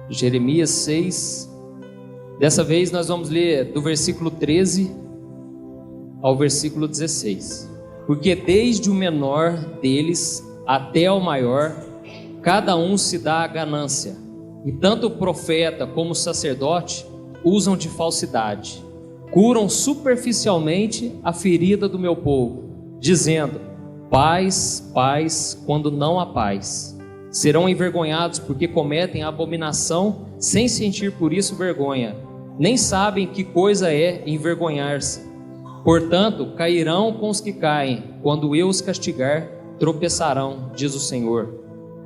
Jeremias 6. Dessa vez nós vamos ler do versículo 13 ao versículo 16. Porque desde o menor deles até o maior, cada um se dá a ganância, e tanto o profeta como o sacerdote usam de falsidade, curam superficialmente a ferida do meu povo, dizendo: paz, paz, quando não há paz. Serão envergonhados porque cometem a abominação sem sentir por isso vergonha, nem sabem que coisa é envergonhar-se. Portanto, cairão com os que caem, quando eu os castigar, tropeçarão, diz o Senhor.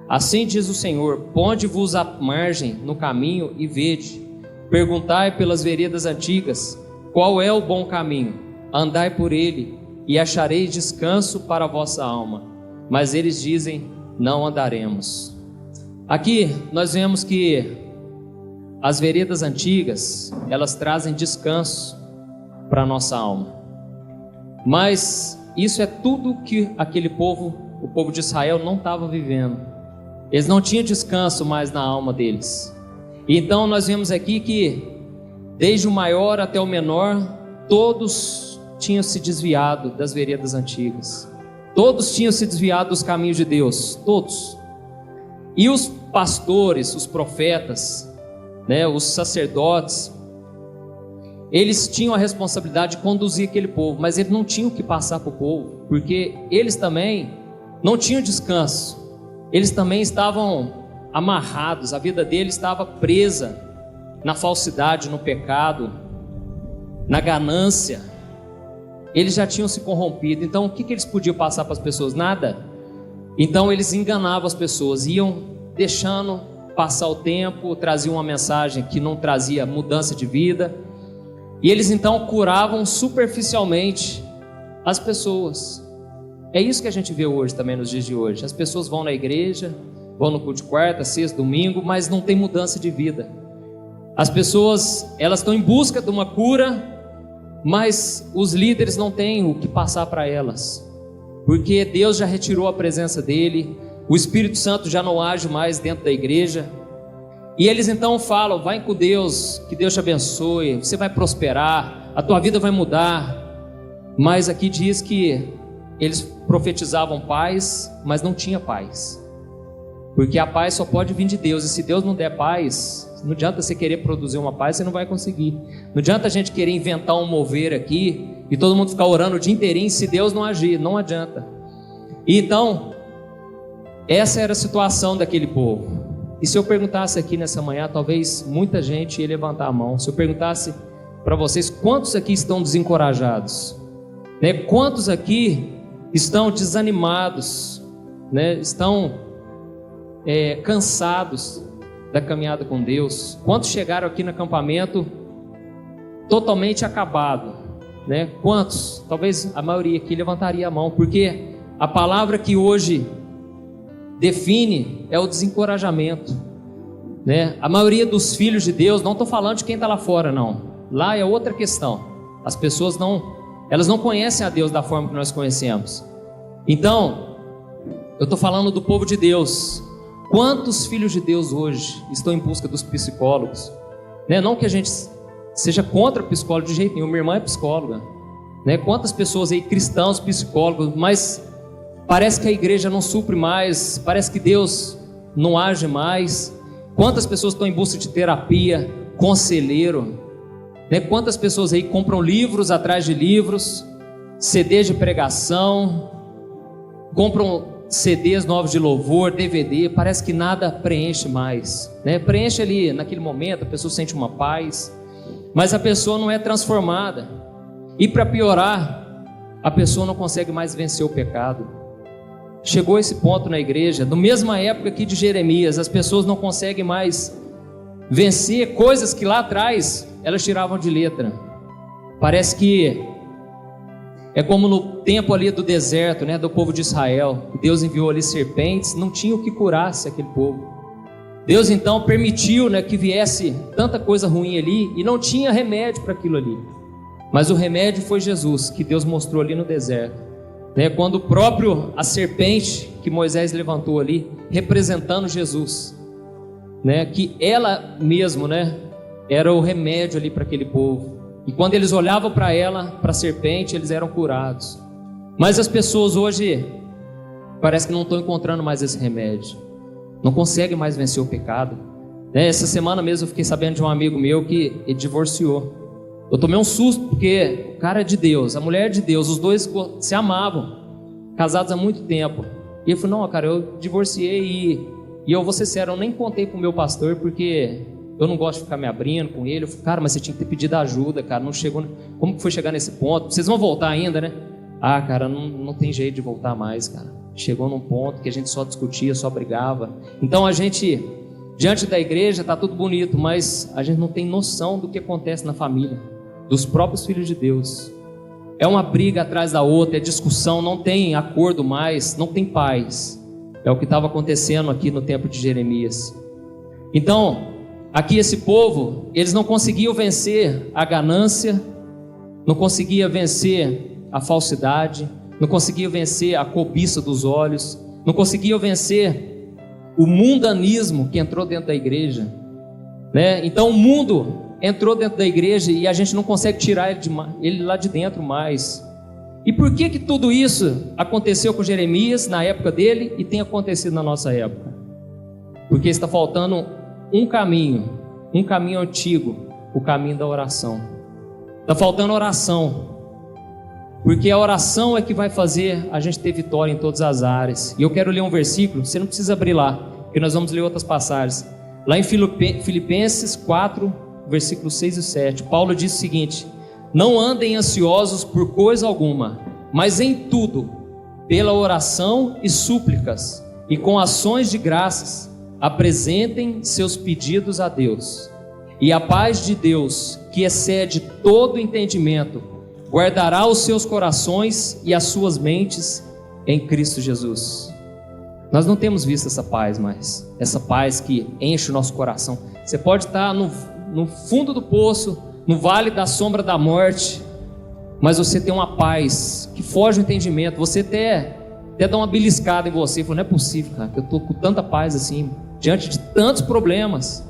Assim diz o Senhor: ponde-vos à margem no caminho e vede, perguntai pelas veredas antigas, qual é o bom caminho, andai por ele, e achareis descanso para a vossa alma. Mas eles dizem: não andaremos. Aqui nós vemos que as veredas antigas, elas trazem descanso para a nossa alma. Mas isso é tudo que aquele povo, o povo de Israel, não estava vivendo. Eles não tinham descanso mais na alma deles. Então nós vemos aqui que desde o maior até o menor, todos tinham se desviado das veredas antigas. Todos tinham se desviado dos caminhos de Deus, todos. E os pastores, os profetas, os sacerdotes, eles tinham a responsabilidade de conduzir aquele povo, mas eles não tinham que passar para o povo, porque eles também não tinham descanso. Eles também estavam amarrados, a vida deles estava presa na falsidade, no pecado, na ganância. Eles já tinham se corrompido. Então o que eles podiam passar para as pessoas? Nada. Então eles enganavam as pessoas, iam deixando passar o tempo, traziam uma mensagem que não trazia mudança de vida, e eles então curavam superficialmente as pessoas. É isso que a gente vê hoje também, nos dias de hoje. As pessoas vão na igreja, vão no culto de quarta, sexta, domingo, mas não tem mudança de vida. As pessoas, elas estão em busca de uma cura, mas os líderes não têm o que passar para elas, porque Deus já retirou a presença dele, o Espírito Santo já não age mais dentro da igreja. E eles então falam: vai com Deus, que Deus te abençoe, você vai prosperar, a tua vida vai mudar. Mas aqui diz que eles profetizavam paz, mas não tinha paz, porque a paz só pode vir de Deus, e se Deus não der paz, não adianta você querer produzir uma paz, você não vai conseguir. Não adianta a gente querer inventar um mover aqui e todo mundo ficar orando o dia inteirinho, se Deus não agir, não adianta. E então, essa era a situação daquele povo. E se eu perguntasse aqui nessa manhã, talvez muita gente ia levantar a mão. Se eu perguntasse para vocês, quantos aqui estão desencorajados? Quantos aqui estão desanimados? Estão cansados da caminhada com Deus? Quantos chegaram aqui no acampamento totalmente acabado? Quantos? Talvez a maioria aqui levantaria a mão, porque a palavra que hoje define é o desencorajamento. A maioria dos filhos de Deus, não estou falando de quem está lá fora, não. Lá é outra questão. As pessoas elas não conhecem a Deus da forma que nós conhecemos. Então, eu estou falando do povo de Deus. Quantos filhos de Deus hoje estão em busca dos psicólogos? Não que a gente seja contra psicólogo de jeito nenhum, minha irmã é psicóloga. Quantas pessoas aí, cristãos, psicólogos, mas parece que a igreja não supre mais, parece que Deus não age mais. Quantas pessoas estão em busca de terapia, conselheiro? Quantas pessoas aí compram livros atrás de livros, CDs de pregação, compram CDs novos de louvor, DVD, parece que nada preenche mais. Preenche ali naquele momento, a pessoa sente uma paz, mas a pessoa não é transformada. E para piorar, a pessoa não consegue mais vencer o pecado. Chegou esse ponto na igreja, na mesma época aqui de Jeremias, as pessoas não conseguem mais vencer coisas que lá atrás elas tiravam de letra. Parece que é como no tempo ali do deserto, do povo de Israel. Deus enviou ali serpentes, não tinha o que curasse aquele povo. Deus então permitiu que viesse tanta coisa ruim ali, e não tinha remédio para aquilo ali. Mas o remédio foi Jesus, que Deus mostrou ali no deserto. Quando a serpente que Moisés levantou ali, representando Jesus, né, que ela mesmo, né, era o remédio ali para aquele povo. E quando eles olhavam para ela, para a serpente, eles eram curados. Mas as pessoas hoje parece que não estão encontrando mais esse remédio, não conseguem mais vencer o pecado. Essa semana mesmo eu fiquei sabendo de um amigo meu que ele divorciou. Eu tomei um susto, porque o cara é de Deus, a mulher é de Deus, os dois se amavam, casados há muito tempo. E ele falou: não, cara, eu divorciei e eu vou ser sério, eu nem contei pro meu pastor, porque eu não gosto de ficar me abrindo com ele. Eu falei: cara, mas você tinha que ter pedido ajuda, cara, não chegou. Como que foi chegar nesse ponto? Vocês vão voltar ainda, né? Ah, cara, não tem jeito de voltar mais, cara. Chegou num ponto que a gente só discutia, só brigava. Então a gente, diante da igreja, tá tudo bonito, mas a gente não tem noção do que acontece na família, dos próprios filhos de Deus. É uma briga atrás da outra, é discussão, não tem acordo mais, não tem paz. É o que estava acontecendo aqui no tempo de Jeremias. Então, aqui esse povo, eles não conseguiam vencer a ganância, não conseguiam vencer a falsidade, não conseguiam vencer a cobiça dos olhos, não conseguiam vencer o mundanismo que entrou dentro da igreja, né? Então o mundo entrou dentro da igreja e a gente não consegue tirar ele lá de dentro mais. E por que tudo isso aconteceu com Jeremias na época dele e tem acontecido na nossa época? Porque está faltando um caminho antigo, o caminho da oração. Está faltando oração, porque a oração é que vai fazer a gente ter vitória em todas as áreas. E eu quero ler um versículo, você não precisa abrir lá, porque nós vamos ler outras passagens. Lá em Filipenses 4, versículos 6 e 7, Paulo diz o seguinte: não andem ansiosos por coisa alguma, mas em tudo, pela oração e súplicas, e com ações de graças, apresentem seus pedidos a Deus. E a paz de Deus, que excede todo entendimento, guardará os seus corações e as suas mentes em Cristo Jesus. Nós não temos visto essa paz mais, essa paz que enche o nosso coração. Você pode estar no fundo do poço, no vale da sombra da morte, mas você tem uma paz que foge do entendimento. Você até dá uma beliscada em você, fala: não é possível, cara, que eu estou com tanta paz assim, diante de tantos problemas.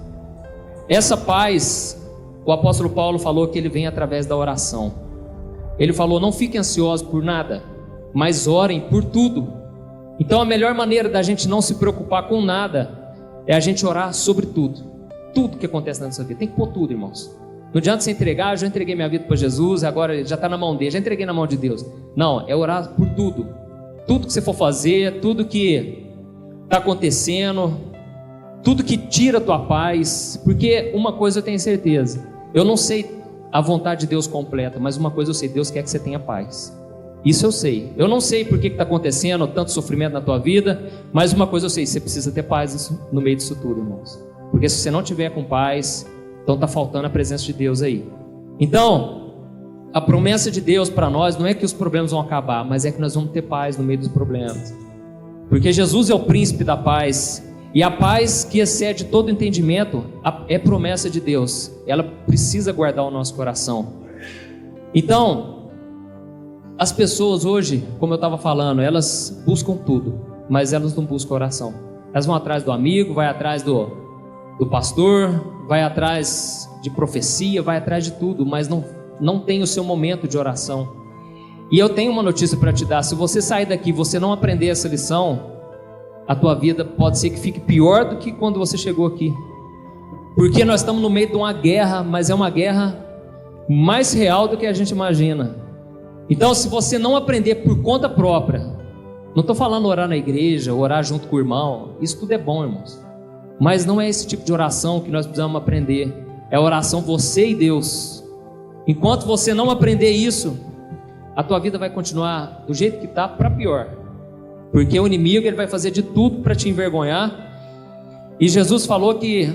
Essa paz, o apóstolo Paulo falou que ele vem através da oração. Ele falou: não fiquem ansiosos por nada, mas orem por tudo. Então a melhor maneira da gente não se preocupar com nada é a gente orar sobre tudo. Tudo que acontece na nossa vida, tem que pôr tudo, irmãos. Não adianta você entregar: eu já entreguei minha vida para Jesus, agora já está na mão dele, já entreguei na mão de Deus. Não, é orar por tudo. Tudo que você for fazer, tudo que está acontecendo, tudo que tira a tua paz. Porque uma coisa eu tenho certeza, eu não sei a vontade de Deus completa, mas uma coisa eu sei: Deus quer que você tenha paz. Isso eu sei. Eu não sei por que está acontecendo tanto sofrimento na tua vida, mas uma coisa eu sei: você precisa ter paz no meio disso tudo, irmãos. Porque se você não tiver com paz, então está faltando a presença de Deus aí. Então, a promessa de Deus para nós não é que os problemas vão acabar, mas é que nós vamos ter paz no meio dos problemas. Porque Jesus é o príncipe da paz, e a paz que excede todo entendimento é promessa de Deus. Ela precisa guardar o nosso coração. Então, as pessoas hoje, como eu estava falando, elas buscam tudo, mas elas não buscam oração. Elas vão atrás do amigo, vai atrás do pastor, vai atrás de profecia, vai atrás de tudo, mas não tem o seu momento de oração. E eu tenho uma notícia para te dar: se você sair daqui e você não aprender essa lição, a tua vida pode ser que fique pior do que quando você chegou aqui. Porque nós estamos no meio de uma guerra, mas é uma guerra mais real do que a gente imagina. Então, se você não aprender por conta própria, não estou falando orar na igreja, orar junto com o irmão, isso tudo é bom, irmãos, mas não é esse tipo de oração que nós precisamos aprender. É a oração você e Deus. Enquanto você não aprender isso, a tua vida vai continuar do jeito que está, para pior. Porque o inimigo, ele vai fazer de tudo para te envergonhar. E Jesus falou que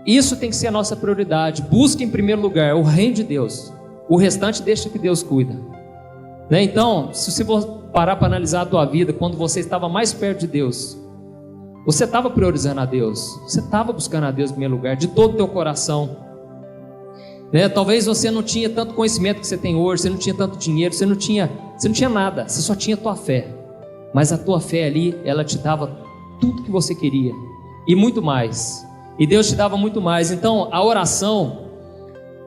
isso tem que ser a nossa prioridade. Busque em primeiro lugar o reino de Deus, o restante deixa que Deus cuida, né? Então, se você for parar para analisar a tua vida, quando você estava mais perto de Deus, você estava priorizando a Deus, você estava buscando a Deus em primeiro lugar, de todo o teu coração, né? Talvez você não tinha tanto conhecimento que você tem hoje, você não tinha tanto dinheiro, você não tinha nada, você só tinha a tua fé. Mas a tua fé ali, ela te dava tudo que você queria e muito mais. e Deus te dava muito mais. Então a oração,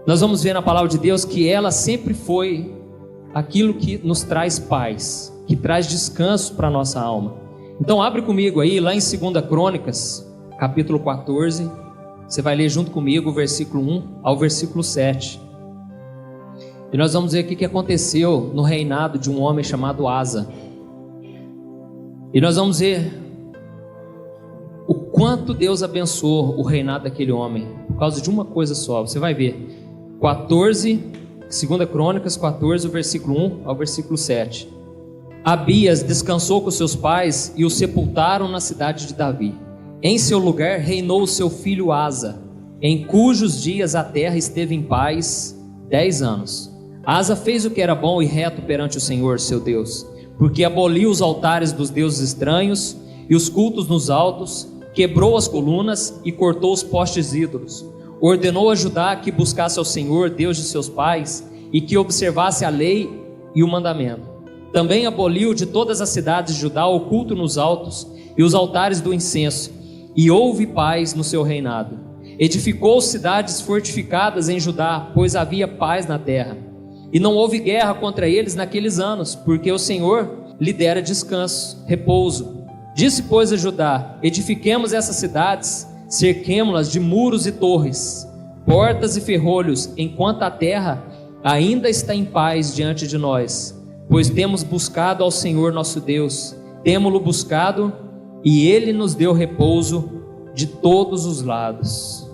nós vamos ver na palavra de Deus que ela sempre foi aquilo que nos traz paz, que traz descanso para a nossa alma. Então abre comigo aí, lá em 2 Crônicas, capítulo 14, você vai ler junto comigo o versículo 1 ao versículo 7. E nós vamos ver o que aconteceu no reinado de um homem chamado Asa. E nós vamos ver o quanto Deus abençoou o reinado daquele homem, por causa de uma coisa só. Você vai ver, 2 Crônicas 14, o versículo 1 ao versículo 7. Abias descansou com seus pais e o sepultaram na cidade de Davi. Em seu lugar reinou o seu filho Asa, em cujos dias a terra esteve em paz 10 anos. Asa fez o que era bom e reto perante o Senhor seu Deus, porque aboliu os altares dos deuses estranhos e os cultos nos altos, quebrou as colunas e cortou os postes ídolos. Ordenou a Judá que buscasse ao Senhor, Deus de seus pais, e que observasse a lei e o mandamento. Também aboliu de todas as cidades de Judá o culto nos altos e os altares do incenso, e houve paz no seu reinado. Edificou cidades fortificadas em Judá, pois havia paz na terra. E não houve guerra contra eles naqueles anos, porque o Senhor lhe dera descanso, repouso. Disse, pois, a Judá: edifiquemos essas cidades, cerquemo-las de muros e torres, portas e ferrolhos, enquanto a terra ainda está em paz diante de nós. Pois temos buscado ao Senhor nosso Deus, temo-lo buscado, e Ele nos deu repouso de todos os lados.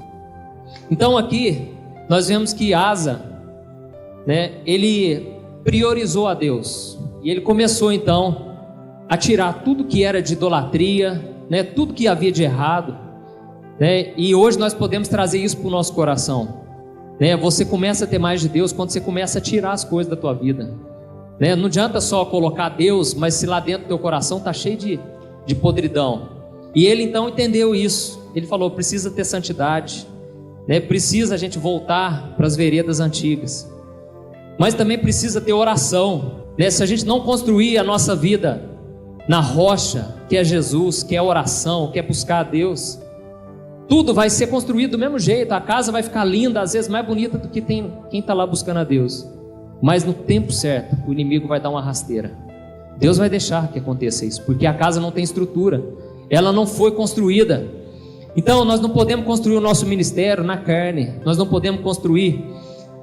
Então aqui nós vemos que Asa, ele priorizou a Deus, e ele começou então a tirar tudo que era de idolatria, tudo que havia de errado, e hoje nós podemos trazer isso para o nosso coração. Você começa a ter mais de Deus quando você começa a tirar as coisas da tua vida. Não adianta só colocar Deus, mas se lá dentro do teu coração está cheio de podridão. E ele então entendeu isso. Ele falou: precisa ter santidade, precisa a gente voltar para as veredas antigas, mas também precisa ter oração. Se a gente não construir a nossa vida na rocha, que é Jesus, que é oração, que é buscar a Deus, tudo vai ser construído do mesmo jeito. A casa vai ficar linda, às vezes mais bonita do que quem está lá buscando a Deus, mas no tempo certo o inimigo vai dar uma rasteira. Deus vai deixar que aconteça isso, porque a casa não tem estrutura, ela não foi construída. Então nós não podemos construir o nosso ministério na carne, nós não podemos construir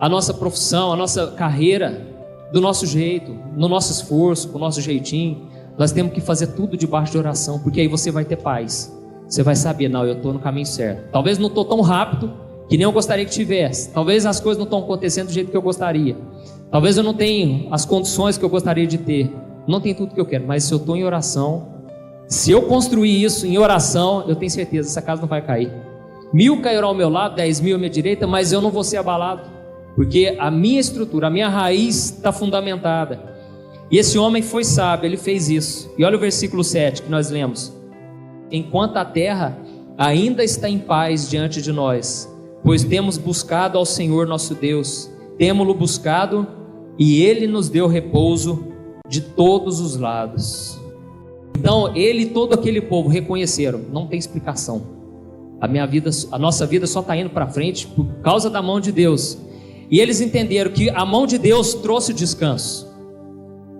a nossa profissão, a nossa carreira do nosso jeito, no nosso esforço, com o nosso jeitinho. Nós temos que fazer tudo debaixo de oração, porque aí você vai ter paz. Você vai saber: não, eu estou no caminho certo. Talvez não estou tão rápido que nem eu gostaria que tivesse, talvez as coisas não estão acontecendo do jeito que eu gostaria, talvez eu não tenha as condições que eu gostaria de ter, não tem tudo que eu quero, mas se eu estou em oração, se eu construir isso em oração, eu tenho certeza, essa casa não vai cair. 1000 cairão ao meu lado, 10.000 à minha direita, mas eu não vou ser abalado, porque a minha estrutura, a minha raiz está fundamentada. E esse homem foi sábio, ele fez isso. E olha o versículo 7 que nós lemos: enquanto a terra ainda está em paz diante de nós, pois temos buscado ao Senhor nosso Deus, temo-lo buscado, e Ele nos deu repouso de todos os lados. Então ele e todo aquele povo reconheceram: não tem explicação, a nossa vida só está indo para frente por causa da mão de Deus. E eles entenderam que a mão de Deus trouxe o descanso,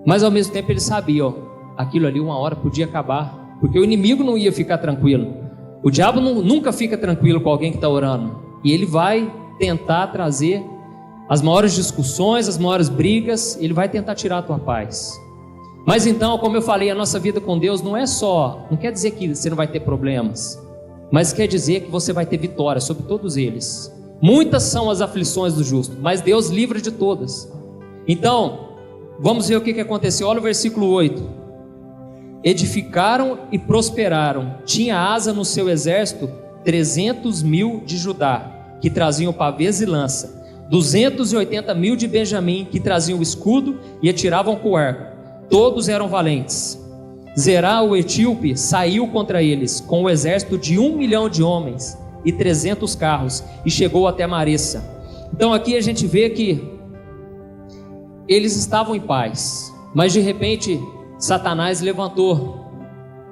mas ao mesmo tempo eles sabiam: aquilo ali uma hora podia acabar, porque o inimigo não ia ficar tranquilo. O diabo nunca fica tranquilo com alguém que está orando, e ele vai tentar trazer as maiores discussões, as maiores brigas, ele vai tentar tirar a tua paz. Mas então, como eu falei, a nossa vida com Deus não quer dizer que você não vai ter problemas, mas quer dizer que você vai ter vitória sobre todos eles. Muitas são as aflições do justo, mas Deus livra de todas. Então, vamos ver o que aconteceu. Olha o versículo 8: edificaram e prosperaram. Tinha Asa no seu exército 300.000 de Judá, que traziam pavês e lança, 280.000 de Benjamim, que traziam escudo e atiravam com o arco. Todos eram valentes. Zerá, o etíope, saiu contra eles com o exército de 1 milhão de homens e 300 carros, e chegou até Maressa. Então aqui a gente vê que eles estavam em paz, mas de repente Satanás levantou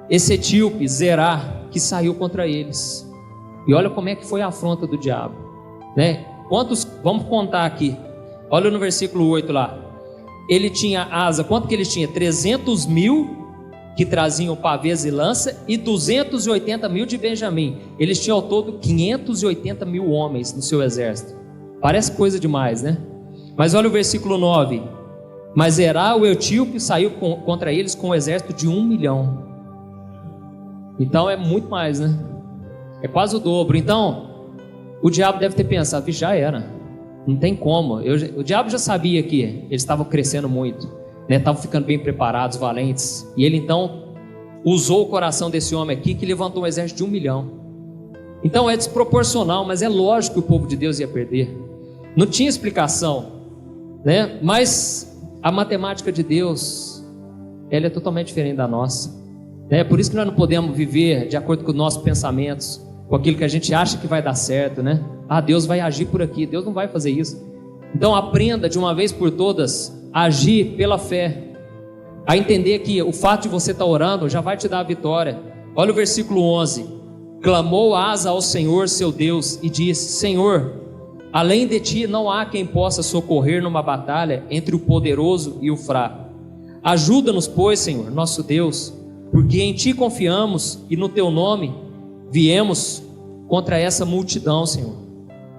esse etíope, Zerá, que saiu contra eles. E olha como é que foi a afronta do diabo, né? Quantos, vamos contar aqui. Olha no versículo 8 lá. Ele tinha asa, quanto que ele tinha? 300.000 que traziam pavês e lança e 280.000 de Benjamim. Eles tinham ao todo 580.000 homens no seu exército. Parece coisa demais, né? Mas olha o versículo 9. Mas Zerá, o etíope, saiu contra eles com um exército de 1 milhão. Então é muito mais, né? É quase o dobro. Então, o diabo deve ter pensado, já era, não tem como. O diabo já sabia que eles estavam crescendo muito, né? Estavam ficando bem preparados, valentes. E ele então usou o coração desse homem aqui, que levantou um exército de 1 milhão. Então é desproporcional, mas é lógico que o povo de Deus ia perder. Não tinha explicação, né? Mas a matemática de Deus, ela é totalmente diferente da nossa. É por isso que nós não podemos viver de acordo com os nossos pensamentos, com aquilo que a gente acha que vai dar certo, né? Deus vai agir por aqui. Deus não vai fazer isso. Então aprenda de uma vez por todas a agir pela fé, a entender que o fato de você estar orando já vai te dar a vitória. Olha o versículo 11. Clamou Asa ao Senhor seu Deus e disse: Senhor, além de ti não há quem possa socorrer numa batalha entre o poderoso e o fraco. Ajuda-nos, pois, Senhor, nosso Deus, porque em ti confiamos e no teu nome viemos contra essa multidão, Senhor.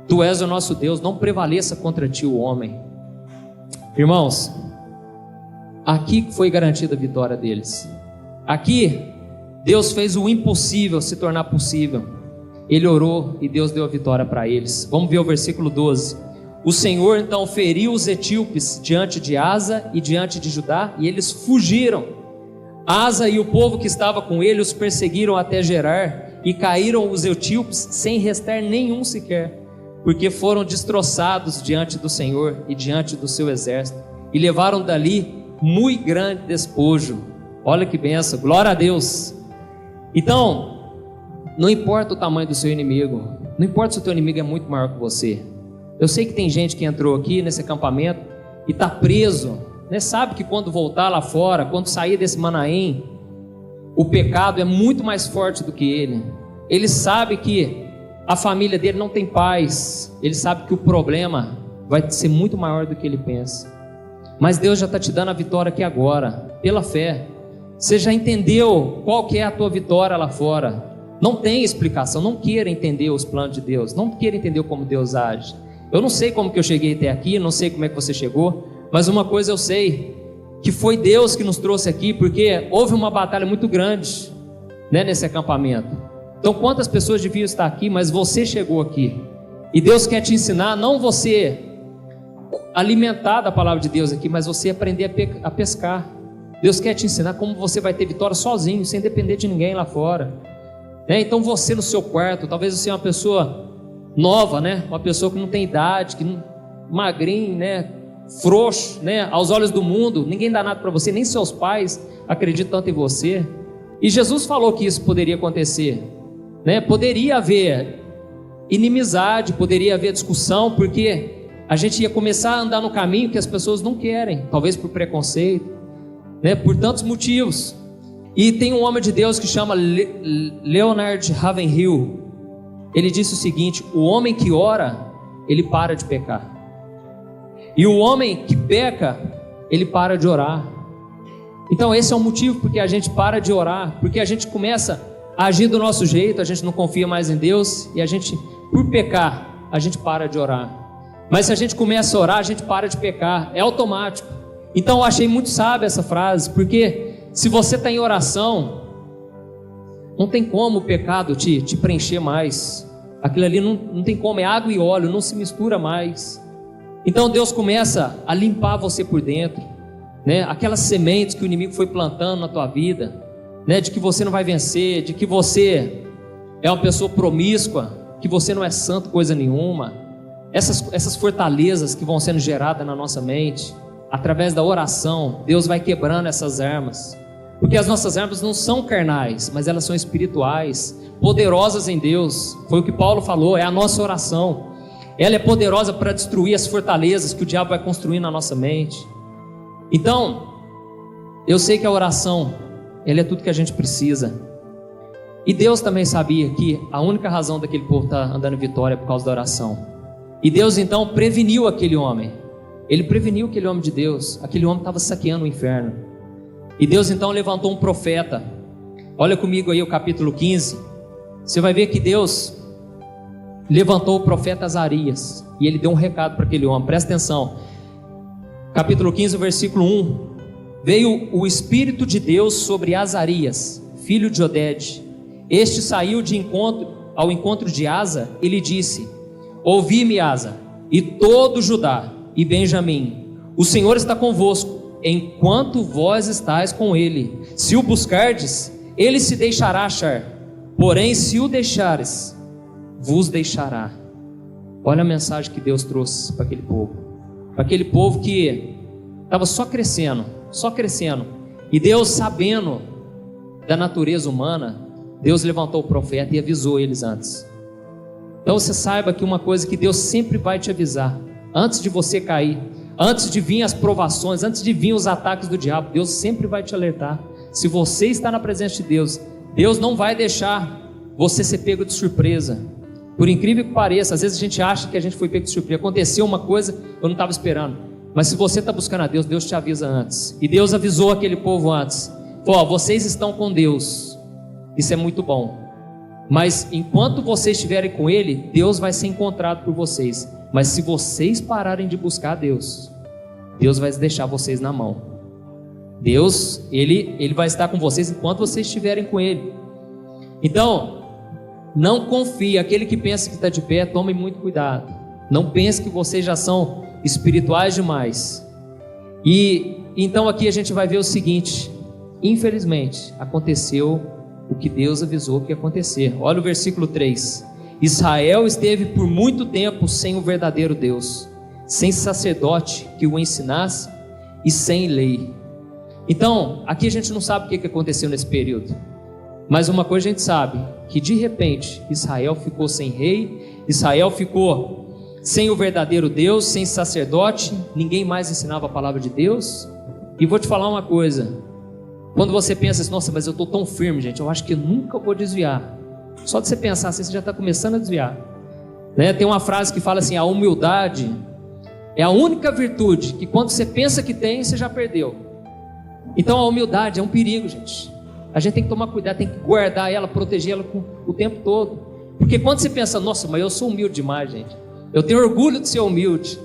Tu és o nosso Deus, não prevaleça contra ti o homem. Irmãos, aqui foi garantida a vitória deles. Aqui Deus fez o impossível se tornar possível. Ele orou e Deus deu a vitória para eles. Vamos ver o versículo 12. O Senhor então feriu os etíopes diante de Asa e diante de Judá, e eles fugiram. Asa e o povo que estava com ele os perseguiram até Gerar, e caíram os etíopes sem restar nenhum sequer, porque foram destroçados diante do Senhor e diante do seu exército, e levaram dali muito grande despojo. Olha que benção, glória a Deus. Então, não importa o tamanho do seu inimigo, não importa se o teu inimigo é muito maior que você. Eu sei que tem gente que entrou aqui nesse acampamento e está preso, né? Sabe que quando voltar lá fora, quando sair desse Manaém, o pecado é muito mais forte do que ele. Ele sabe que a família dele não tem paz. Ele sabe que o problema vai ser muito maior do que ele pensa. Mas Deus já está te dando a vitória aqui agora, pela fé. Você já entendeu qual que é a tua vitória lá fora. Não tem explicação. Não queira entender os planos de Deus. Não queira entender como Deus age. Eu não sei como que eu cheguei até aqui, não sei como é que você chegou, mas uma coisa eu sei, que foi Deus que nos trouxe aqui, porque houve uma batalha muito grande, né, nesse acampamento. Então quantas pessoas deviam estar aqui, mas você chegou aqui, e Deus quer te ensinar, não você alimentar da palavra de Deus aqui, mas você aprender a pescar. Deus quer te ensinar como você vai ter vitória sozinho, sem depender de ninguém lá fora, né? Então você no seu quarto, talvez você é uma pessoa nova, né? Uma pessoa que não tem idade, que não, magrinho, né? Frouxo, né? Aos olhos do mundo, ninguém dá nada para você, nem seus pais acreditam tanto em você. E Jesus falou que isso poderia acontecer, né? Poderia haver inimizade, poderia haver discussão, porque a gente ia começar a andar no caminho que as pessoas não querem, talvez por preconceito, né? Por tantos motivos. E tem um homem de Deus que chama Leonard Ravenhill. Ele disse o seguinte: o homem que ora, ele para de pecar, e o homem que peca, ele para de orar. Então esse é o motivo porque a gente para de orar, porque a gente começa a agir do nosso jeito, a gente não confia mais em Deus, e a gente, por pecar, a gente para de orar. Mas se a gente começa a orar, a gente para de pecar, é automático. Então eu achei muito sábia essa frase, porque se você está em oração, não tem como o pecado te preencher mais. Aquilo ali não tem como, é água e óleo, não se mistura mais. Então Deus começa a limpar você por dentro, né? Aquelas sementes que o inimigo foi plantando na tua vida, né? De que você não vai vencer, de que você é uma pessoa promíscua, que você não é santo coisa nenhuma. Essas fortalezas que vão sendo geradas na nossa mente, através da oração, Deus vai quebrando essas armas. Porque as nossas armas não são carnais, mas elas são espirituais, poderosas em Deus. Foi o que Paulo falou, é a nossa oração. Ela é poderosa para destruir as fortalezas que o diabo vai construir na nossa mente. Então, eu sei que a oração, ela é tudo que a gente precisa. E Deus também sabia que a única razão daquele povo estar andando em vitória é por causa da oração. E Deus então preveniu aquele homem. Ele preveniu aquele homem de Deus. Aquele homem estava saqueando o inferno. E Deus então levantou um profeta. Olha comigo aí o capítulo 15. Você vai ver que Deus levantou o profeta Azarias. E ele deu um recado para aquele homem. Presta atenção. Capítulo 15, versículo 1. Veio o Espírito de Deus sobre Azarias, filho de Oded. Este saiu ao encontro de Asa e lhe disse: ouvi-me, Asa, e todo Judá e Benjamim, o Senhor está convosco, enquanto vós estáis com ele. Se o buscardes, ele se deixará achar, porém se o deixares, vos deixará. Olha a mensagem que Deus trouxe para aquele povo que estava só crescendo, e Deus, sabendo da natureza humana, Deus levantou o profeta e avisou eles antes. Então você saiba que uma coisa que Deus sempre vai te avisar, antes de você cair, antes de vir as provações, antes de vir os ataques do diabo, Deus sempre vai te alertar. Se você está na presença de Deus, Deus não vai deixar você ser pego de surpresa. Por incrível que pareça, às vezes a gente acha que a gente foi pego de surpresa, aconteceu uma coisa que eu não estava esperando, mas se você está buscando a Deus, Deus te avisa antes. E Deus avisou aquele povo antes, falou: vocês estão com Deus, isso é muito bom, mas enquanto vocês estiverem com Ele, Deus vai ser encontrado por vocês. Mas se vocês pararem de buscar a Deus, Deus vai deixar vocês na mão. Deus, Ele vai estar com vocês enquanto vocês estiverem com Ele. Então, não confie. Aquele que pensa que está de pé, tome muito cuidado. Não pense que vocês já são espirituais demais. E então aqui a gente vai ver o seguinte: infelizmente aconteceu o que Deus avisou que ia acontecer. Olha o versículo 3. Israel esteve por muito tempo sem o verdadeiro Deus, sem sacerdote que o ensinasse e sem lei. Então, aqui a gente não sabe o que aconteceu nesse período, mas uma coisa a gente sabe, que de repente Israel ficou sem rei, Israel ficou sem o verdadeiro Deus, sem sacerdote, ninguém mais ensinava a palavra de Deus. E vou te falar uma coisa: quando você pensa assim, nossa, mas eu estou tão firme, gente, eu acho que nunca vou desviar. Só de você pensar assim, você já está começando a desviar, né? Tem uma frase que fala assim: a humildade é a única virtude que quando você pensa que tem, você já perdeu. Então a humildade é um perigo, gente. A gente tem que tomar cuidado, tem que guardar ela, proteger ela o tempo todo. Porque quando você pensa, nossa, mas eu sou humilde demais, gente, eu tenho orgulho de ser humilde,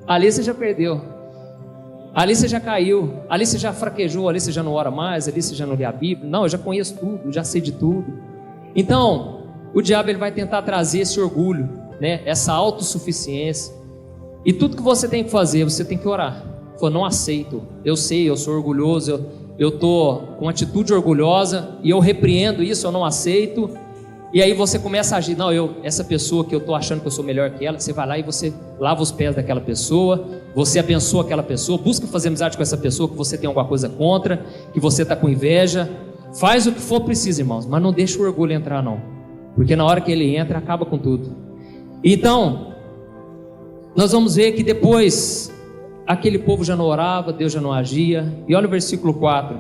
ali você já perdeu. Ali você já caiu, ali você já fraquejou, ali você já não ora mais, ali você já não lê a Bíblia. Não, eu já conheço tudo, eu já sei de tudo. Então, o diabo ele vai tentar trazer esse orgulho, né? Essa autossuficiência. E tudo que você tem que fazer, você tem que orar. Falou: não aceito, eu sei, eu sou orgulhoso, eu estou com atitude orgulhosa e eu repreendo isso, eu não aceito. E aí você começa a agir: não, essa pessoa que eu estou achando que eu sou melhor que ela, você vai lá e você lava os pés daquela pessoa, você abençoa aquela pessoa, busca fazer amizade com essa pessoa que você tem alguma coisa contra, que você está com inveja. Faz o que for preciso, irmãos, mas não deixa o orgulho entrar não, porque na hora que ele entra, acaba com tudo. Então, nós vamos ver que depois aquele povo já não orava, Deus já não agia. E olha o versículo 4: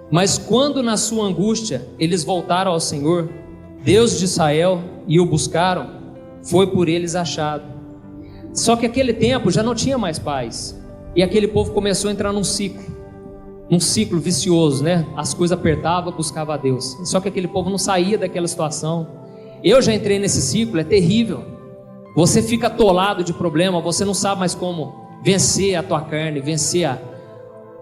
mas quando na sua angústia eles voltaram ao Senhor, Deus de Israel, e o buscaram, foi por eles achado. Só que aquele tempo já não tinha mais paz, e aquele povo começou a entrar num ciclo vicioso, né? As coisas apertavam, buscava a Deus. Só que aquele povo não saía daquela situação. Eu já entrei nesse ciclo, é terrível. Você fica atolado de problema, você não sabe mais como vencer a tua carne, vencer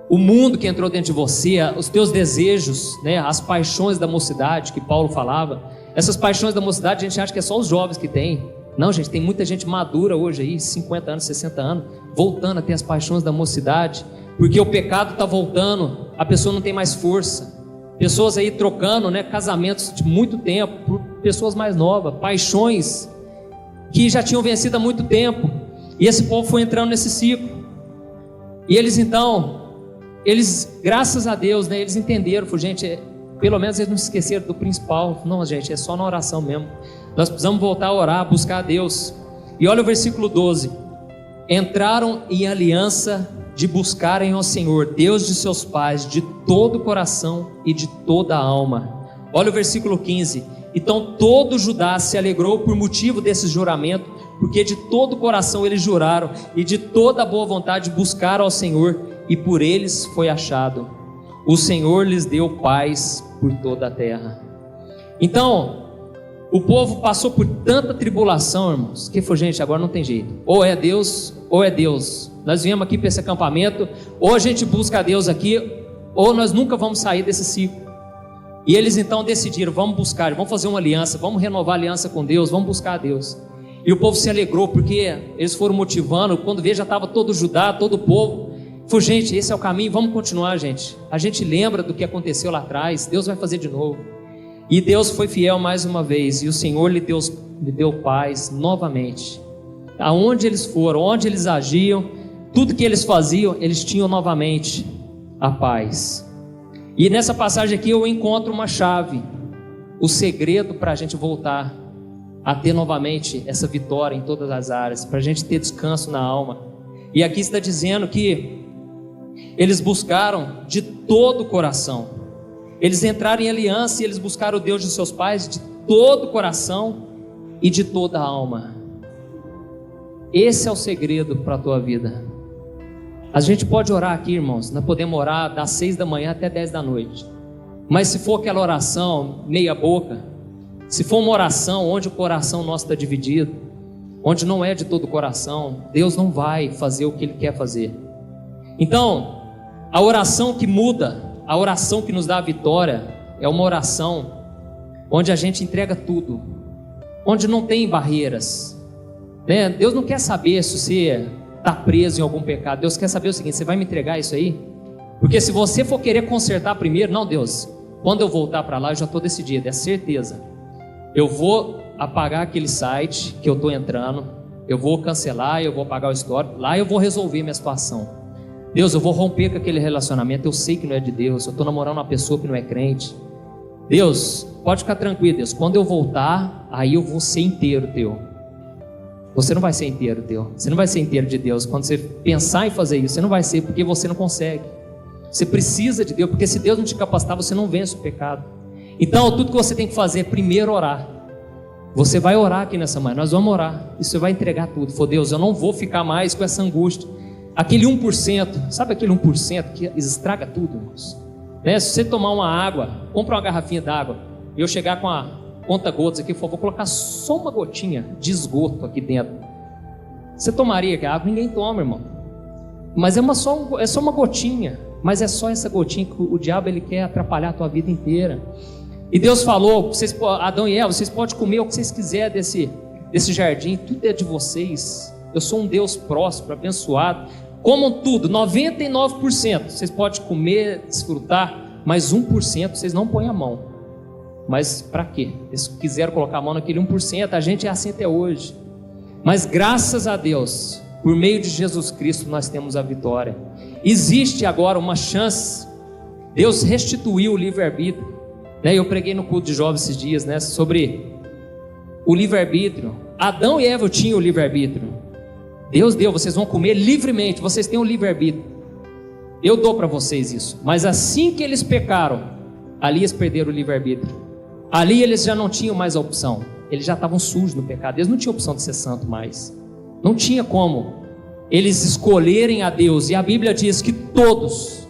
o mundo que entrou dentro de você, os teus desejos, né? As paixões da mocidade que Paulo falava. Essas paixões da mocidade a gente acha que é só os jovens que tem. Não, gente, tem muita gente madura hoje aí, 50 anos, 60 anos, voltando a ter as paixões da mocidade, porque o pecado está voltando, a pessoa não tem mais força. Pessoas aí trocando, né, casamentos de muito tempo por pessoas mais novas, paixões que já tinham vencido há muito tempo. E esse povo foi entrando nesse ciclo. E eles então, graças a Deus, né, eles entenderam, gente, pelo menos eles não se esqueceram do principal. Não, gente, é só na oração mesmo. Nós precisamos voltar a orar, buscar a Deus. E olha o versículo 12: entraram em aliança de buscarem ao Senhor, Deus de seus pais, de todo o coração e de toda a alma. Olha o versículo 15. Então todo Judá se alegrou por motivo desse juramento, porque de todo o coração eles juraram, e de toda a boa vontade buscaram ao Senhor, e por eles foi achado. O Senhor lhes deu paz por toda a terra. Então, o povo passou por tanta tribulação, irmãos, que foi, gente, agora não tem jeito. Ou é Deus, ou é Deus. Nós viemos aqui para esse acampamento, ou a gente busca a Deus aqui, ou nós nunca vamos sair desse ciclo. E eles então decidiram, vamos buscar, vamos fazer uma aliança, vamos renovar a aliança com Deus, vamos buscar a Deus. E o povo se alegrou, porque eles foram motivando. Quando veio, já estava todo Judá, todo o povo. Falei, gente, esse é o caminho, vamos continuar, gente. A gente lembra do que aconteceu lá atrás, Deus vai fazer de novo. E Deus foi fiel mais uma vez, e o Senhor lhe deu paz novamente. Aonde eles foram, onde eles agiam, tudo que eles faziam, eles tinham novamente a paz. E nessa passagem aqui eu encontro uma chave, o segredo para a gente voltar a ter novamente essa vitória em todas as áreas, para a gente ter descanso na alma. E aqui está dizendo que eles buscaram de todo o coração, eles entraram em aliança e eles buscaram o Deus de seus pais de todo o coração e de toda a alma. Esse é o segredo para a tua vida. A gente pode orar aqui, irmãos, nós podemos orar das 6 da manhã até 10 da noite, mas se for aquela oração meia boca, se for uma oração onde o coração nosso está dividido, onde não é de todo o coração, Deus não vai fazer o que Ele quer fazer. Então, a oração que muda, a oração que nos dá a vitória, é uma oração onde a gente entrega tudo, onde não tem barreiras, né? Deus não quer saber se você está preso em algum pecado. Deus quer saber o seguinte: você vai me entregar isso aí? Porque se você for querer consertar primeiro, não, Deus, quando eu voltar para lá eu já estou decidido, é certeza. Eu vou apagar aquele site que eu estou entrando, eu vou cancelar, eu vou apagar o histórico, lá eu vou resolver minha situação. Deus, eu vou romper com aquele relacionamento, eu sei que não é de Deus, eu estou namorando uma pessoa que não é crente. Deus, pode ficar tranquilo, Deus, quando eu voltar, aí eu vou ser inteiro teu. Você não vai ser inteiro teu, você não vai ser inteiro de Deus. Quando você pensar em fazer isso, você não vai ser, porque você não consegue. Você precisa de Deus, porque se Deus não te capacitar, você não vence o pecado. Então, tudo que você tem que fazer é primeiro orar. Você vai orar aqui nessa manhã, nós vamos orar, e você vai entregar tudo. Falou, Deus, eu não vou ficar mais com essa angústia. Aquele 1%, sabe aquele 1% que estraga tudo, irmãos? Né? Se você tomar uma água, compra uma garrafinha d'água, e eu chegar com a conta-gotas aqui, vou colocar só uma gotinha de esgoto aqui dentro. Você tomaria que a água? Ninguém toma, irmão. Mas é só uma gotinha. Mas é só essa gotinha que o diabo ele quer atrapalhar a tua vida inteira. E Deus falou, vocês, Adão e Eva, vocês podem comer o que vocês quiserem desse jardim, tudo é de vocês. Eu sou um Deus próspero, abençoado. Comam tudo, 99% vocês podem comer, desfrutar, mas 1% vocês não põem a mão. Mas para quê? Eles quiseram colocar a mão naquele 1%, a gente é assim até hoje. Mas graças a Deus, por meio de Jesus Cristo, nós temos a vitória. Existe agora uma chance. Deus restituiu o livre-arbítrio, né? Eu preguei no culto de jovens esses dias, né, sobre o livre-arbítrio. Adão e Eva tinham o livre-arbítrio. Deus deu, vocês vão comer livremente, vocês têm o livre-arbítrio. Eu dou para vocês isso. Mas assim que eles pecaram, ali eles perderam o livre-arbítrio. Ali eles já não tinham mais a opção. Eles já estavam sujos no pecado. Eles não tinham opção de ser santo mais. Não tinha como eles escolherem a Deus. E a Bíblia diz que todos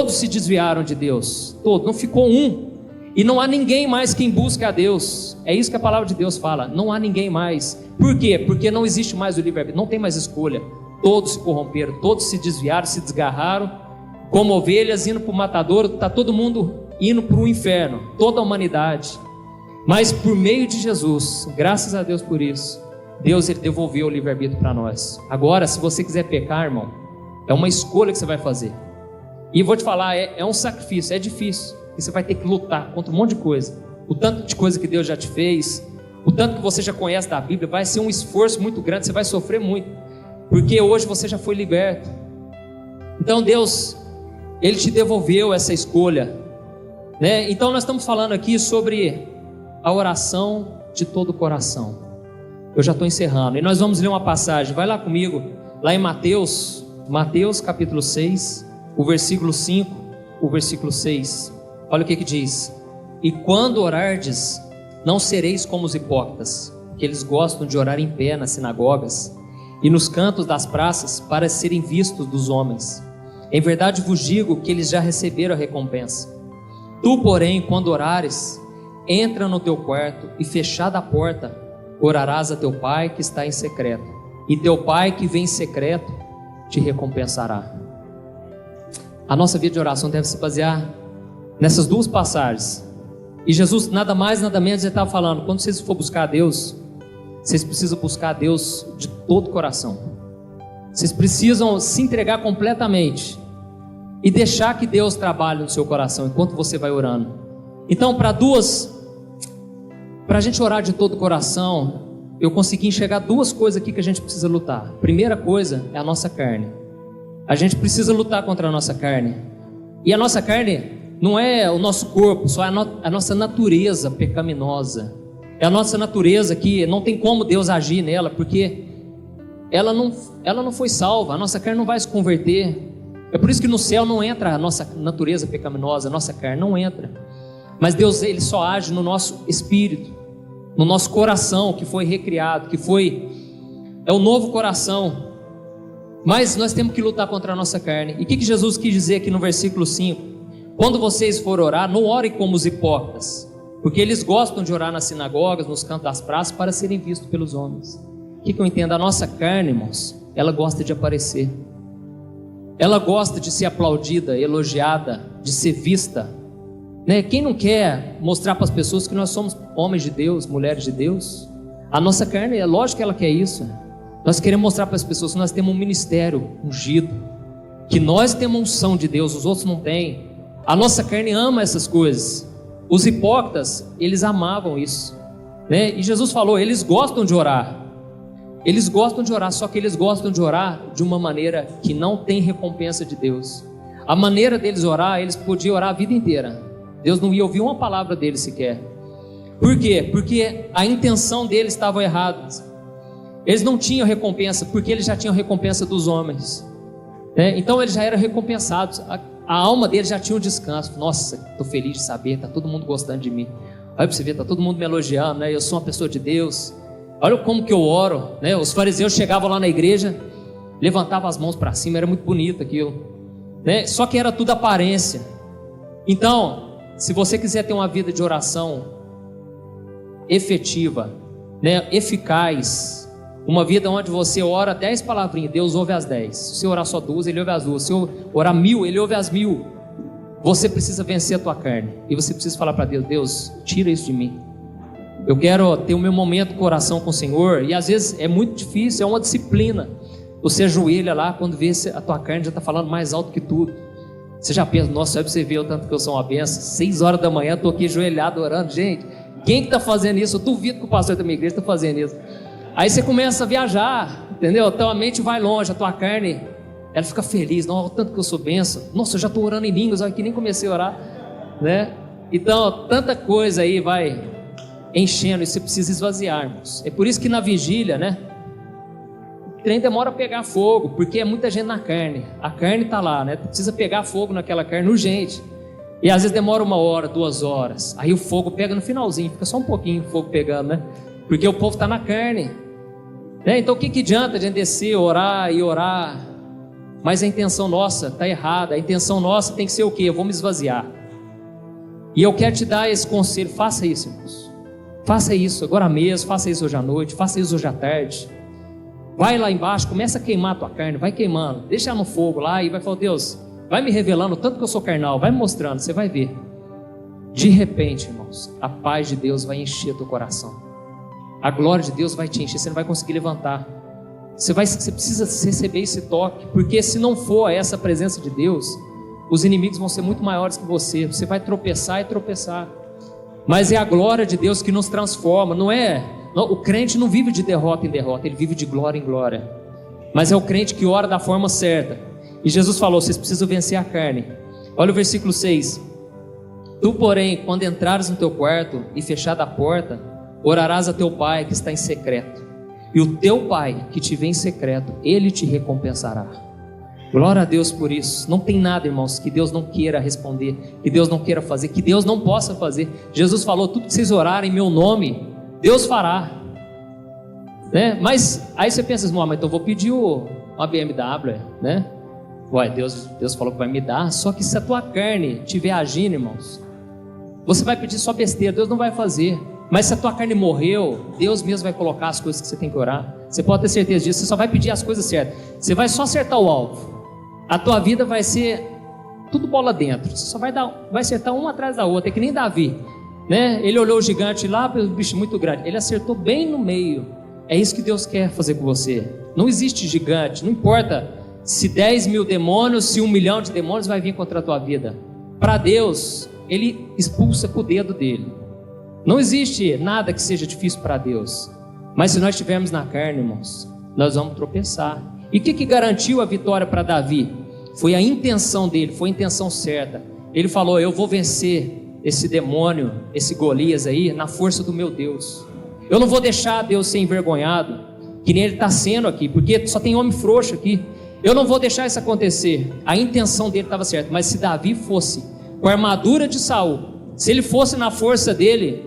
se desviaram de Deus. Todos, não ficou um. E não há ninguém mais quem busque a Deus. É isso que a palavra de Deus fala. Não há ninguém mais. Por quê? Porque não existe mais o livre-arbítrio. Não tem mais escolha. Todos se corromperam, todos se desviaram, se desgarraram, como ovelhas indo para o matadouro. Está todo mundo indo para o inferno, toda a humanidade. Mas por meio de Jesus, graças a Deus por isso, Deus ele devolveu o livre-arbítrio para nós. Agora, se você quiser pecar, irmão, é uma escolha que você vai fazer. E vou te falar, é um sacrifício, é difícil. E você vai ter que lutar contra um monte de coisa. O tanto de coisa que Deus já te fez, o tanto que você já conhece da Bíblia, vai ser um esforço muito grande, você vai sofrer muito. Porque hoje você já foi liberto. Então Deus, Ele te devolveu essa escolha, né? Então nós estamos falando aqui sobre a oração de todo o coração. Eu já estou encerrando. E nós vamos ler uma passagem. Vai lá comigo, lá em Mateus capítulo 6, o versículo 5, o versículo 6. Olha o que diz. e quando orardes, não sereis como os hipócritas, que eles gostam de orar em pé nas sinagogas e nos cantos das praças para serem vistos dos homens. Em verdade vos digo que eles já receberam a recompensa. Tu, porém, quando orares, entra no teu quarto e, fechada a porta, orarás a teu pai que está em secreto, e teu pai que vem em secreto te recompensará. A nossa vida de oração deve se basear nessas duas passagens. E Jesus, nada mais, nada menos, ele estava falando: quando vocês for buscar a Deus, vocês precisam buscar a Deus de todo o coração. Vocês precisam se entregar completamente e deixar que Deus trabalhe no seu coração enquanto você vai orando. Então, para a gente orar de todo o coração, eu consegui enxergar duas coisas aqui que a gente precisa lutar. Primeira coisa é a nossa carne. A gente precisa lutar contra a nossa carne. E a nossa carne não é o nosso corpo, só é a nossa natureza pecaminosa. É a nossa natureza que não tem como Deus agir nela, porque ela não foi salva. A nossa carne não vai se converter. É por isso que no céu não entra a nossa natureza pecaminosa, a nossa carne não entra. Mas Deus, ele só age no nosso espírito, no nosso coração que foi recriado, é o novo coração. Mas nós temos que lutar contra a nossa carne. E o que Jesus quis dizer aqui no versículo 5? Quando vocês forem orar, não orem como os hipócritas, porque eles gostam de orar nas sinagogas, nos cantos das praças, para serem vistos pelos homens. O que eu entendo? A nossa carne, irmãos, ela gosta de aparecer. Ela gosta de ser aplaudida, elogiada, de ser vista, né? Quem não quer mostrar para as pessoas que nós somos homens de Deus, mulheres de Deus? A nossa carne, é lógico que ela quer isso. Nós queremos mostrar para as pessoas que nós temos um ministério ungido, que nós temos unção de Deus, os outros não têm. A nossa carne ama essas coisas. Os hipócritas, eles amavam isso, né? E Jesus falou, eles gostam de orar. Eles gostam de orar, só que eles gostam de orar de uma maneira que não tem recompensa de Deus. A maneira deles orar, eles podiam orar a vida inteira. Deus não ia ouvir uma palavra deles sequer. Por quê? Porque a intenção deles estava errada. Eles não tinham recompensa, porque eles já tinham recompensa dos homens, né? Então eles já eram recompensados. A alma deles já tinha um descanso. Nossa, estou feliz de saber, está todo mundo gostando de mim. Olha para você ver, está todo mundo me elogiando, né? Eu sou uma pessoa de Deus. Olha como que eu oro, né? Os fariseus chegavam lá na igreja, levantavam as mãos para cima, era muito bonito aquilo, né? Só que era tudo aparência. Então, se você quiser ter uma vida de oração efetiva, né? Eficaz, uma vida onde você ora 10 palavrinhas, Deus ouve as 10. Se você orar só 2, Ele ouve as 2. Se você orar 1000, Ele ouve as 1000. Você precisa vencer a tua carne, e você precisa falar para Deus: Deus, tira isso de mim. Eu quero ter o meu momento com oração com o Senhor. E às vezes é muito difícil, é uma disciplina. Você ajoelha lá, quando vê a tua carne já está falando mais alto que tudo. Você já pensa: nossa, só para você ver o tanto que eu sou uma benção. 6 horas da manhã, estou aqui ajoelhado orando. Gente, quem que está fazendo isso? Eu duvido que o pastor da minha igreja está fazendo isso. Aí você começa a viajar, entendeu? Então a mente vai longe, a tua carne, ela fica feliz. Não, o tanto que eu sou benção. Nossa, eu já estou orando em línguas, olha que nem comecei a orar, né? Então, tanta coisa aí vai enchendo, e você precisa esvaziar, irmãos. É por isso que na vigília, né, o trem demora a pegar fogo, porque é muita gente na carne. A carne está lá, né? Precisa pegar fogo naquela carne urgente. E às vezes demora 1 hora, 2 horas. Aí o fogo pega no finalzinho, fica só um pouquinho o fogo pegando, né? Porque o povo está na carne, né? Então o que adianta a gente descer, orar e orar, mas a intenção nossa está errada. A intenção nossa tem que ser o quê? Eu vou me esvaziar. E eu quero te dar esse conselho: faça isso, irmãos. Faça isso agora mesmo, faça isso hoje à noite, faça isso hoje à tarde. Vai lá embaixo, começa a queimar a tua carne, vai queimando, deixa no fogo lá e vai falar: Deus, vai me revelando o tanto que eu sou carnal, vai me mostrando, você vai ver. De repente, irmãos, a paz de Deus vai encher teu coração. A glória de Deus vai te encher, você não vai conseguir levantar. Você precisa receber esse toque, porque se não for essa presença de Deus, os inimigos vão ser muito maiores que você. Você vai tropeçar e tropeçar. Mas é a glória de Deus que nos transforma. O crente não vive de derrota em derrota, ele vive de glória em glória. Mas é o crente que ora da forma certa. E Jesus falou: vocês precisam vencer a carne. Olha o versículo 6. Tu, porém, quando entrares no teu quarto e fechada a porta, orarás a teu pai que está em secreto, e o teu pai que te vê em secreto, ele te recompensará. Glória a Deus por isso. Não tem nada, irmãos, que Deus não queira responder, que Deus não queira fazer, que Deus não possa fazer. Jesus falou: tudo que vocês orarem em meu nome, Deus fará, né? Mas aí você pensa assim: mas então eu vou pedir uma BMW, né? Ué, Deus falou que vai me dar. Só que se a tua carne estiver agindo, irmãos, você vai pedir só besteira, Deus não vai fazer. Mas se a tua carne morreu, Deus mesmo vai colocar as coisas que você tem que orar. Você pode ter certeza disso. Você só vai pedir as coisas certas. Você vai só acertar o alvo. A tua vida vai ser tudo bola dentro. Você só vai acertar uma atrás da outra. É que nem Davi, né? Ele olhou o gigante lá, o bicho muito grande. Ele acertou bem no meio. É isso que Deus quer fazer com você. Não existe gigante. Não importa se 10 mil demônios, se 1 milhão de demônios vai vir contra a tua vida. Para Deus, Ele expulsa com o dedo dele. Não existe nada que seja difícil para Deus. Mas se nós estivermos na carne, irmãos, nós vamos tropeçar. E o que garantiu a vitória para Davi? Foi a intenção dele, foi a intenção certa. Ele falou: eu vou vencer esse demônio, esse Golias aí, na força do meu Deus. Eu não vou deixar Deus ser envergonhado, que nem ele está sendo aqui, porque só tem homem frouxo aqui. Eu não vou deixar isso acontecer. A intenção dele estava certa. Mas se Davi fosse com a armadura de Saul, se ele fosse na força dele,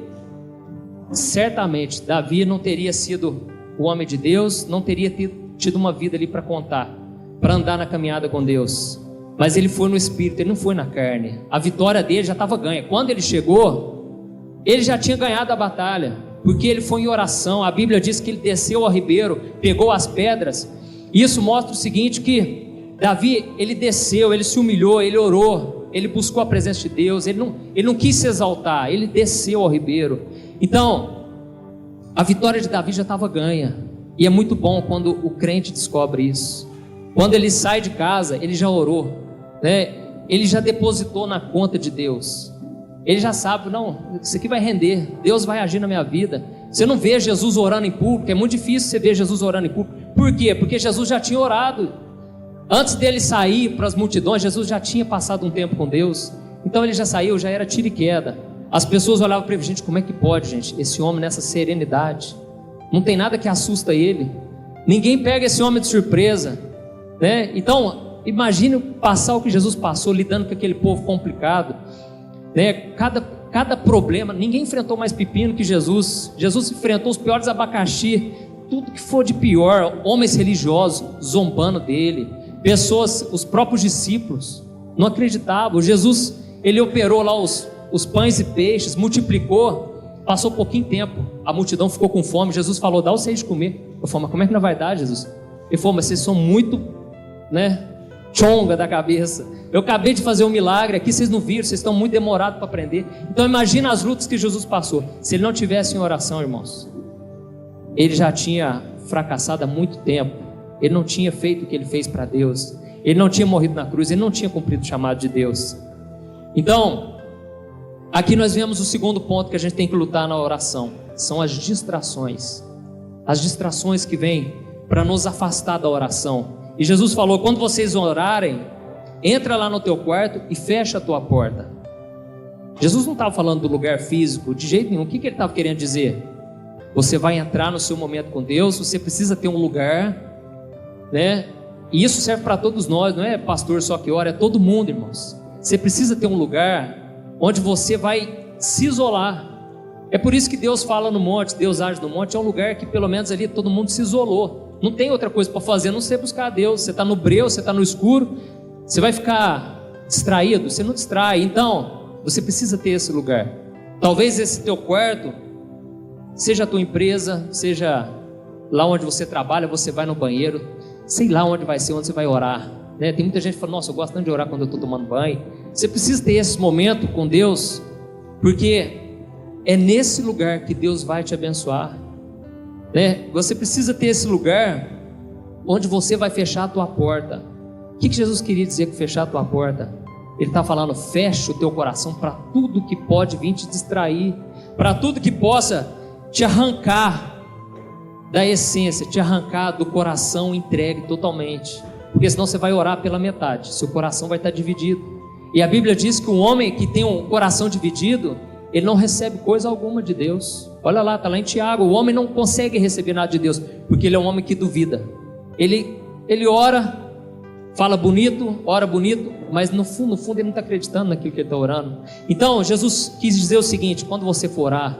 certamente Davi não teria sido o homem de Deus, não teria tido uma vida ali para contar, para andar na caminhada com Deus. Mas ele foi no espírito, ele não foi na carne. A vitória dele já estava ganha. Quando ele chegou, ele já tinha ganhado a batalha, porque ele foi em oração. A Bíblia diz que ele desceu ao ribeiro, pegou as pedras. Isso mostra o seguinte, que Davi, ele desceu, ele se humilhou, ele orou, ele buscou a presença de Deus, ele não quis se exaltar, ele desceu ao ribeiro. Então, a vitória de Davi já estava ganha. E é muito bom quando o crente descobre isso. Quando ele sai de casa, ele já orou, né? Ele já depositou na conta de Deus. Ele já sabe: não, isso aqui vai render, Deus vai agir na minha vida. Você não vê Jesus orando em público, é muito difícil você ver Jesus orando em público. Por quê? Porque Jesus já tinha orado. Antes dele sair para as multidões, Jesus já tinha passado um tempo com Deus. Então ele já saiu, já era tiro e queda. As pessoas olhavam para ele: gente, como é que pode, gente, esse homem nessa serenidade? Não tem nada que assusta ele. Ninguém pega esse homem de surpresa, né? Então, imagine passar o que Jesus passou, lidando com aquele povo complicado, né? Cada problema, ninguém enfrentou mais pepino que Jesus. Jesus enfrentou os piores abacaxi, tudo que for de pior, homens religiosos zombando dele, pessoas, os próprios discípulos não acreditavam. Jesus, ele operou lá os pães e peixes, multiplicou, passou pouquinho tempo, a multidão ficou com fome. Jesus falou: dá vocês de comer. Eu falei: mas como é que não vai dar, Jesus? Ele falou: mas vocês são muito, né, chonga da cabeça. Eu acabei de fazer um milagre aqui, vocês não viram, vocês estão muito demorados para aprender. Então imagina as lutas que Jesus passou. Se ele não tivesse em oração, irmãos, ele já tinha fracassado há muito tempo. Ele não tinha feito o que ele fez para Deus. Ele não tinha morrido na cruz, ele não tinha cumprido o chamado de Deus. Então, aqui nós vemos o segundo ponto que a gente tem que lutar na oração. São as distrações. As distrações que vêm para nos afastar da oração. E Jesus falou: quando vocês orarem, entra lá no teu quarto e fecha a tua porta. Jesus não estava falando do lugar físico de jeito nenhum. O que ele estava querendo dizer? Você vai entrar no seu momento com Deus, você precisa ter um lugar, né? E isso serve para todos nós, não é pastor só que ora, é todo mundo, irmãos. Você precisa ter um lugar onde você vai se isolar. É por isso que Deus fala no monte, Deus age no monte. É um lugar que pelo menos ali todo mundo se isolou. Não tem outra coisa para fazer a não ser buscar a Deus. Você está no breu, você está no escuro, você vai ficar distraído? Você não distrai. Então, você precisa ter esse lugar. Talvez esse teu quarto seja a tua empresa, seja lá onde você trabalha, você vai no banheiro, sei lá onde vai ser, onde você vai orar, né? Tem muita gente que fala: nossa, eu gosto tanto de orar quando eu estou tomando banho. Você precisa ter esse momento com Deus, porque é nesse lugar que Deus vai te abençoar, né? Você precisa ter esse lugar onde você vai fechar a tua porta. O que Jesus queria dizer com fechar a tua porta? Ele está falando: fecha o teu coração para tudo que pode vir te distrair, para tudo que possa te arrancar da essência, te arrancar do coração entregue totalmente, porque senão você vai orar pela metade, seu coração vai estar dividido. E a Bíblia diz que um homem que tem um coração dividido, ele não recebe coisa alguma de Deus. Olha lá, está lá em Tiago: o homem não consegue receber nada de Deus, porque ele é um homem que duvida. Ele ora, fala bonito, ora bonito, mas no fundo ele não está acreditando naquilo que ele está orando. Então Jesus quis dizer o seguinte: quando você for orar,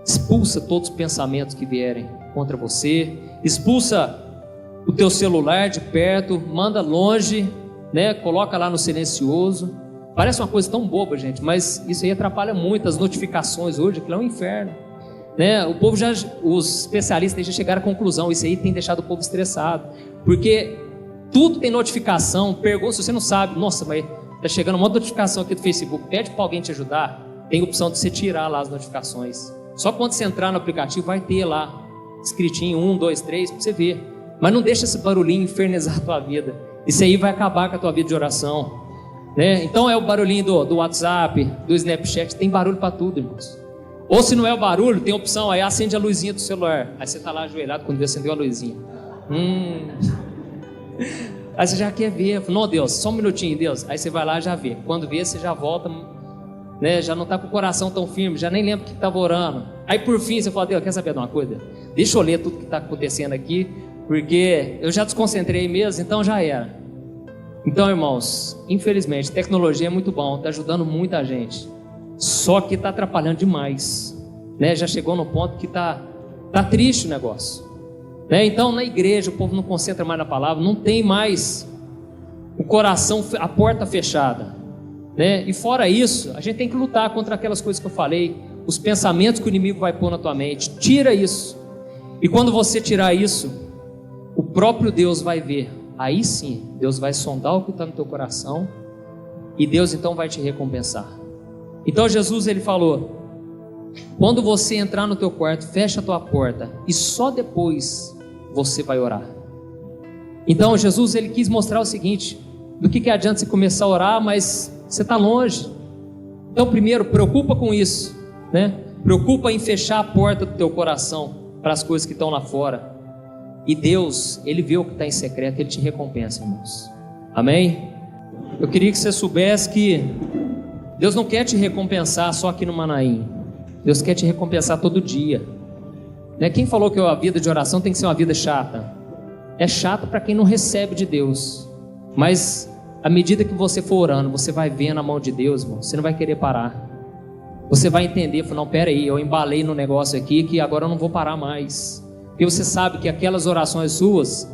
expulsa todos os pensamentos que vierem contra você, expulsa o teu celular de perto, manda longe, né? Coloca lá no silencioso. Parece uma coisa tão boba, gente, mas isso aí atrapalha muito. As notificações hoje, aquilo é um inferno, né? O povo os especialistas já chegaram à conclusão, isso aí tem deixado o povo estressado, porque tudo tem notificação. Pergunta, se você não sabe, nossa, mas está chegando uma notificação aqui do Facebook, pede para alguém te ajudar, tem a opção de você tirar lá as notificações. Só quando você entrar no aplicativo vai ter lá, escritinho 1, 2, 3, para você ver. Mas não deixa esse barulhinho infernizar a tua vida. Isso aí vai acabar com a tua vida de oração, né? Então é o barulhinho do WhatsApp, do Snapchat, tem barulho para tudo, irmãos. Ou se não é o barulho, tem a opção, aí acende a luzinha do celular. Aí você está lá ajoelhado quando acendeu a luzinha. Aí você já quer ver, não, Deus, só um minutinho, Deus. Aí você vai lá e já vê. Quando vê, você já volta, né? Já não está com o coração tão firme, já nem lembra o que estava orando. Aí por fim você fala: Deus, quer saber de uma coisa? Deixa eu ler tudo que está acontecendo aqui, porque eu já desconcentrei mesmo, então já era. Então, irmãos, infelizmente, tecnologia é muito bom, está ajudando muita gente, só que está atrapalhando demais, né? Já chegou no ponto que está triste o negócio, né? Então, na igreja, o povo não concentra mais na palavra, não tem mais o coração, a porta fechada, né? E fora isso, a gente tem que lutar contra aquelas coisas que eu falei, os pensamentos que o inimigo vai pôr na tua mente. Tira isso, e quando você tirar isso, o próprio Deus vai ver. Aí sim, Deus vai sondar o que está no teu coração, e Deus então vai te recompensar. Então Jesus, ele falou: quando você entrar no teu quarto, fecha a tua porta, e só depois você vai orar. Então Jesus, ele quis mostrar o seguinte: do que adianta você começar a orar, mas você está longe. Então primeiro, preocupa com isso, né? Preocupa em fechar a porta do teu coração para as coisas que estão lá fora. E Deus, ele vê o que está em secreto, ele te recompensa, irmãos. Amém? Eu queria que você soubesse que Deus não quer te recompensar só aqui no Manaim. Deus quer te recompensar todo dia, né? Quem falou que a vida de oração tem que ser uma vida chata? É chato para quem não recebe de Deus. Mas à medida que você for orando, você vai vendo a mão de Deus, irmão. Você não vai querer parar. Você vai entender, não, pera aí, eu embalei no negócio aqui que agora eu não vou parar mais. Porque você sabe que aquelas orações suas,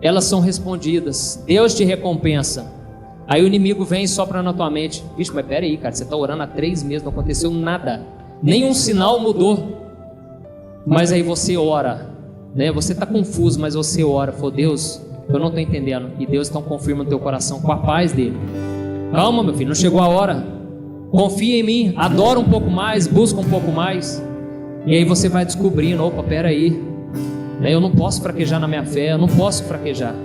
elas são respondidas. Deus te recompensa. Aí o inimigo vem e sopra na tua mente: vixe, mas pera aí, cara, você está orando há 3 meses, não aconteceu nada, nenhum sinal mudou. Mas aí você ora, né? Você está confuso, mas você ora: fala, Deus, eu não estou entendendo. E Deus então confirma no teu coração com a paz dele. Calma, meu filho, não chegou a hora. Confia em mim, adora um pouco mais, busca um pouco mais. E aí você vai descobrindo: opa, peraí, eu não posso fraquejar na minha fé, eu não posso fraquejar.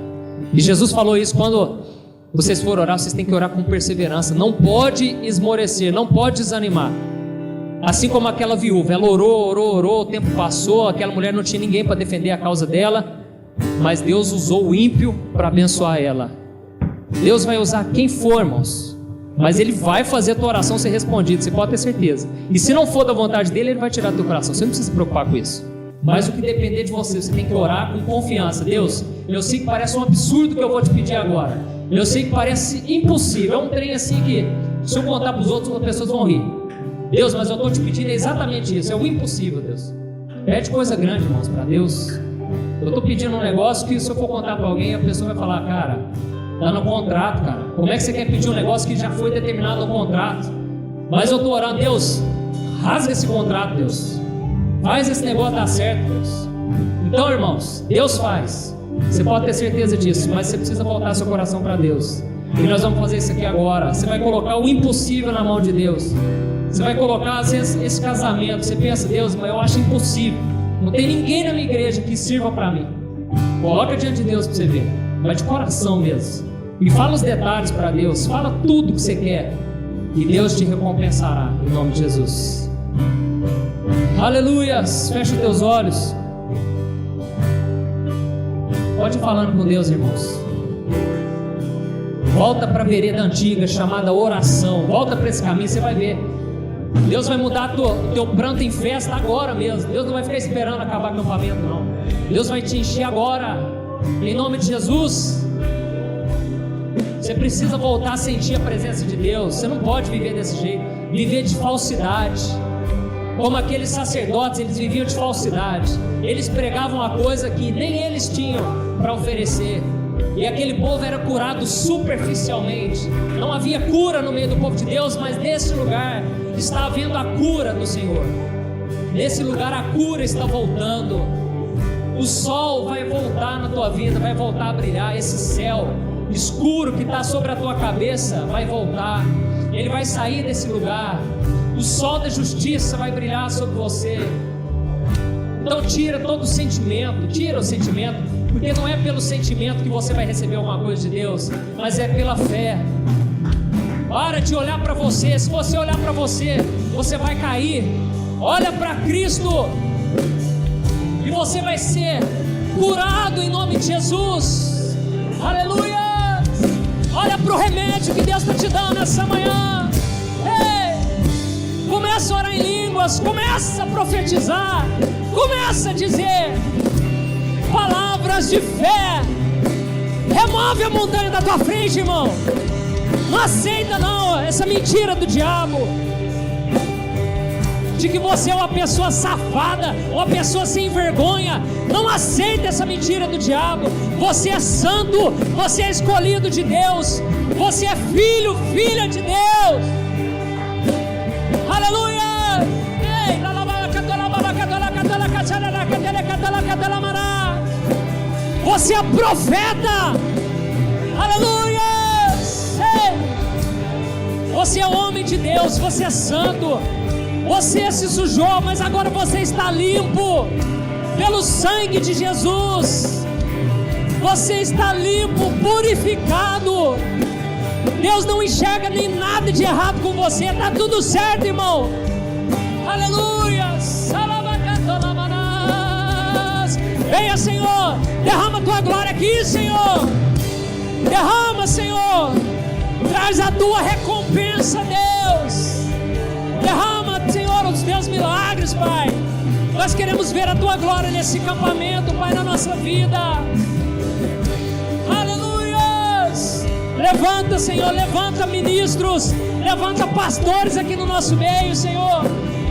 E Jesus falou isso: quando vocês forem orar, vocês têm que orar com perseverança, não pode esmorecer, não pode desanimar. Assim como aquela viúva, ela orou, o tempo passou, aquela mulher não tinha ninguém para defender a causa dela, mas Deus usou o ímpio para abençoar ela. Deus vai usar quem for, irmãos, mas Ele vai fazer a tua oração ser respondida, você pode ter certeza. E se não for da vontade dEle, Ele vai tirar do teu coração, você não precisa se preocupar com isso. Mas o que depender de você, você tem que orar com confiança. Deus, eu sei que parece um absurdo que eu vou te pedir agora, eu sei que parece impossível, é um trem assim que se eu contar para os outros, as pessoas vão rir. Deus, mas eu estou te pedindo exatamente isso, é o impossível, Deus. Pede coisa grande, irmãos, para Deus. Eu estou pedindo um negócio que se eu for contar para alguém, a pessoa vai falar: cara, está no contrato, cara. Como é que você quer pedir um negócio que já foi determinado no contrato? Mas eu estou orando: Deus, rasga esse contrato, Deus. Faz esse negócio dar certo, Deus. Então, irmãos, Deus faz. Você pode ter certeza disso, mas você precisa voltar seu coração para Deus. E nós vamos fazer isso aqui agora. Você vai colocar o impossível na mão de Deus. Você vai colocar, às vezes, esse casamento. Você pensa: Deus, mas eu acho impossível. Não tem ninguém na minha igreja que sirva para mim. Coloca diante de Deus para você ver. Vai de coração mesmo. E fala os detalhes para Deus. Fala tudo que você quer. E Deus te recompensará, em nome de Jesus. Aleluias. Fecha os teus olhos. Pode ir falando com Deus, irmãos. Volta para a vereda antiga chamada oração. Volta para esse caminho, você vai ver. Deus vai mudar o teu pranto em festa agora mesmo. Deus não vai ficar esperando acabar o acampamento, não. Deus vai te encher agora, em nome de Jesus. Você precisa voltar a sentir a presença de Deus. Você não pode viver desse jeito, viver de falsidade. Como aqueles sacerdotes, eles viviam de falsidade. Eles pregavam uma coisa que nem eles tinham para oferecer. E aquele povo era curado superficialmente. Não havia cura no meio do povo de Deus, mas nesse lugar está havendo a cura do Senhor. Nesse lugar a cura está voltando. O sol vai voltar na tua vida, vai voltar a brilhar. Esse céu escuro que está sobre a tua cabeça vai voltar. Ele vai sair desse lugar. O sol da justiça vai brilhar sobre você. Então tira todo o sentimento, tira o sentimento, porque não é pelo sentimento que você vai receber alguma coisa de Deus, mas é pela fé. Para de olhar para você. Se você olhar para você, você vai cair. Olha para Cristo e você vai ser curado em nome de Jesus. Aleluia. Olha para o remédio que Deus está te dando essa manhã. Ei, começa a orar em línguas, começa a profetizar, começa a dizer palavras de fé. Remove a montanha da tua frente, irmão. Não aceita não essa mentira do diabo de que você é uma pessoa safada, uma pessoa sem vergonha. Não aceita essa mentira do diabo. Você é santo, você é escolhido de Deus, você é filho, filha de Deus. Aleluia. Você é profeta. Aleluia. Você é homem de Deus, você é santo. Você se sujou, mas agora você está limpo pelo sangue de Jesus. Você está limpo, purificado. Deus não enxerga nem nada de errado com você. Está tudo certo, irmão. Aleluia. Venha, Senhor. Derrama a tua glória aqui, Senhor. Derrama, Senhor. Traz a tua recompensa, Deus. Derrama, Senhor, os teus milagres, Pai. Nós queremos ver a tua glória nesse acampamento, Pai, na nossa vida. Aleluia. Levanta, Senhor, levanta ministros, levanta pastores aqui no nosso meio, Senhor.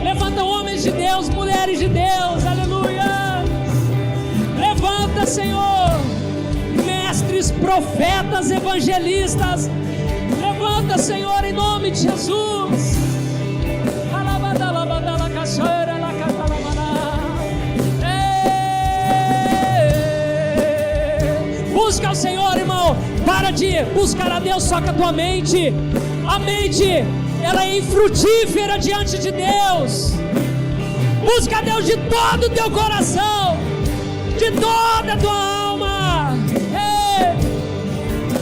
Levanta homens de Deus, mulheres de Deus, aleluia. Levanta, Senhor, mestres, profetas, evangelistas. Levanta, Senhor, em nome de Jesus. Busca o Senhor, irmão. Para de buscar a Deus só com a tua mente. A mente, ela é infrutífera diante de Deus. Busca a Deus de todo o teu coração, de toda a tua alma.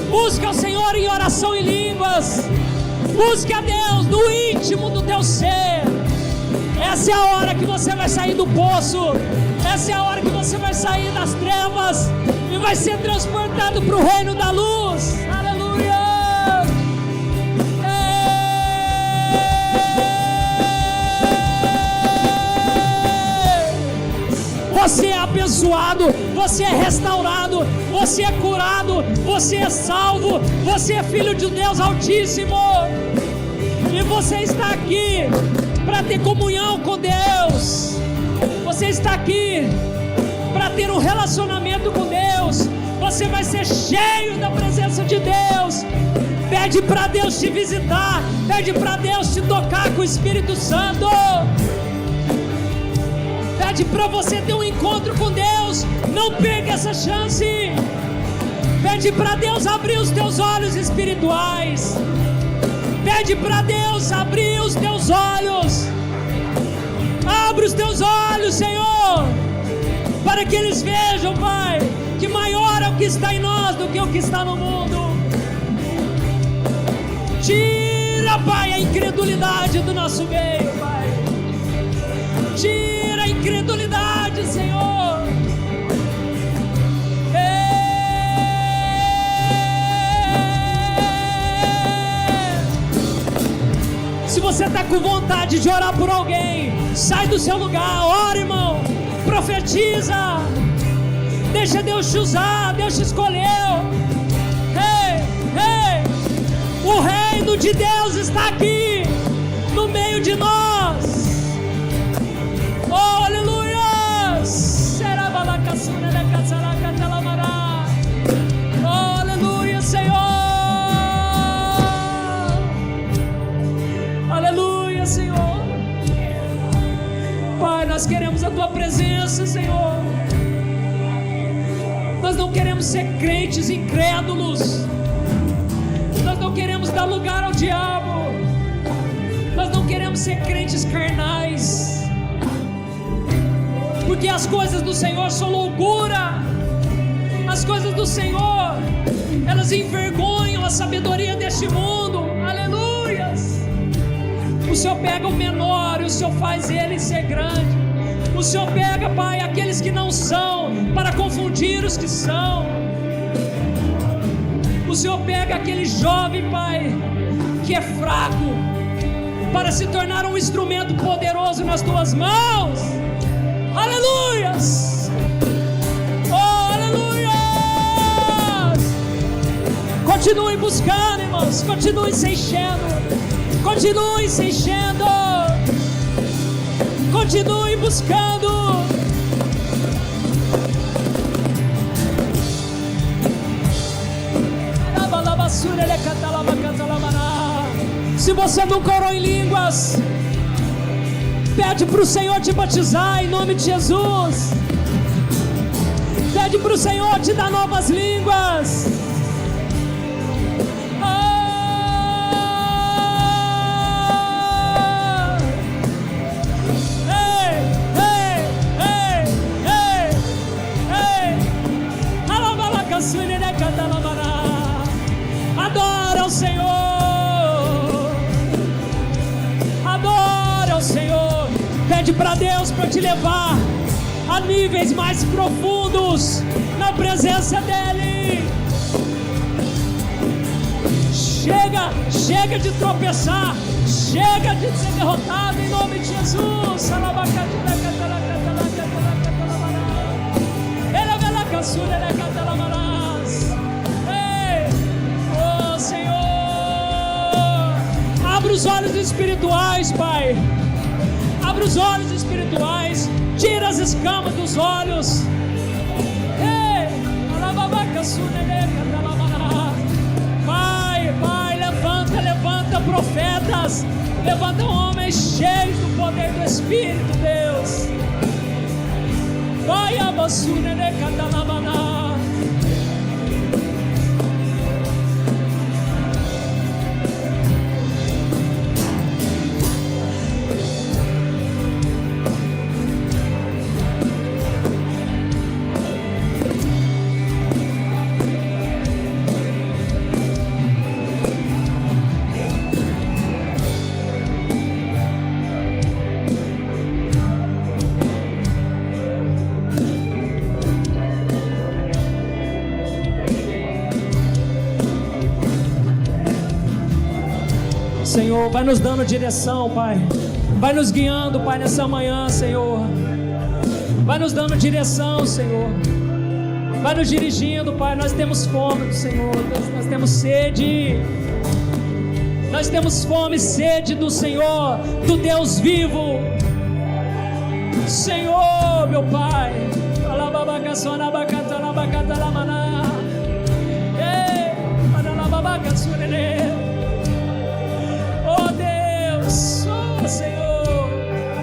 Busca o Senhor em oração em línguas. Busca a Deus no íntimo do teu ser. Essa é a hora que você vai sair do poço. Essa é a hora que você vai sair das trevas e vai ser transportado para o reino da luz. Aleluia. Você é abençoado, você é restaurado, você é curado, você é salvo, você é filho de Deus Altíssimo. E você está aqui para ter comunhão com Deus. Você está aqui para ter um relacionamento com Deus. Você vai ser cheio da presença de Deus. Pede para Deus te visitar, pede para Deus te tocar com o Espírito Santo. Pede para você ter um encontro com Deus. Não perca essa chance. Pede para Deus abrir os teus olhos espirituais. Pede para Deus abrir os teus olhos. Abre os teus olhos, Senhor, para que eles vejam, Pai, que maior é o que está em nós do que o que está no mundo. Tira, Pai, a incredulidade do nosso meio, Pai. Tira a incredulidade, Senhor. Se você está com vontade de orar por alguém, sai do seu lugar, ora, irmão, profetiza, deixa Deus te usar, Deus te escolheu. Ei, ei. O reino de Deus está aqui, no meio de nós. Oh, aleluia! Oh, aleluia, Senhor! Aleluia, Senhor! Pai, nós queremos a Tua presença, Senhor. Nós não queremos ser crentes incrédulos. Nós não queremos dar lugar ao diabo. Nós não queremos ser crentes carnais. Porque as coisas do Senhor são loucura. As coisas do Senhor, elas envergonham a sabedoria deste mundo. Aleluias. O Senhor pega o menor e o Senhor faz ele ser grande. O Senhor pega, Pai, aqueles que não são, para confundir os que são. O Senhor pega aquele jovem, Pai, que é fraco, para se tornar um instrumento poderoso nas Tuas mãos. Aleluias! Oh, aleluias! Continue buscando, irmãos. Continue se enchendo. Continue se enchendo. Continue buscando. Se você nunca orou em línguas, pede para o Senhor te batizar em nome de Jesus. Pede para o Senhor te dar novas línguas. Adora ao Senhor. Adora ao Senhor. Pede para Deus para te levar a níveis mais profundos na presença dEle. Chega de tropeçar. Chega de ser derrotado em nome de Jesus. Oh Senhor, abre os olhos espirituais, Pai. Abre os olhos espirituais. Tira as escamas dos olhos. Pai, levanta profetas. Levanta homens cheios do poder do Espírito, Deus. Vai a basura, né, catalabana. Senhor, vai nos dando direção, Pai. Vai nos guiando, Pai, nessa manhã, Senhor. Vai nos dando direção, Senhor. Vai nos dirigindo, Pai. Nós temos fome do Senhor. Nós temos sede. Nós temos fome e sede do Senhor, do Deus vivo. Senhor, meu Pai. Oh Deus, oh Senhor,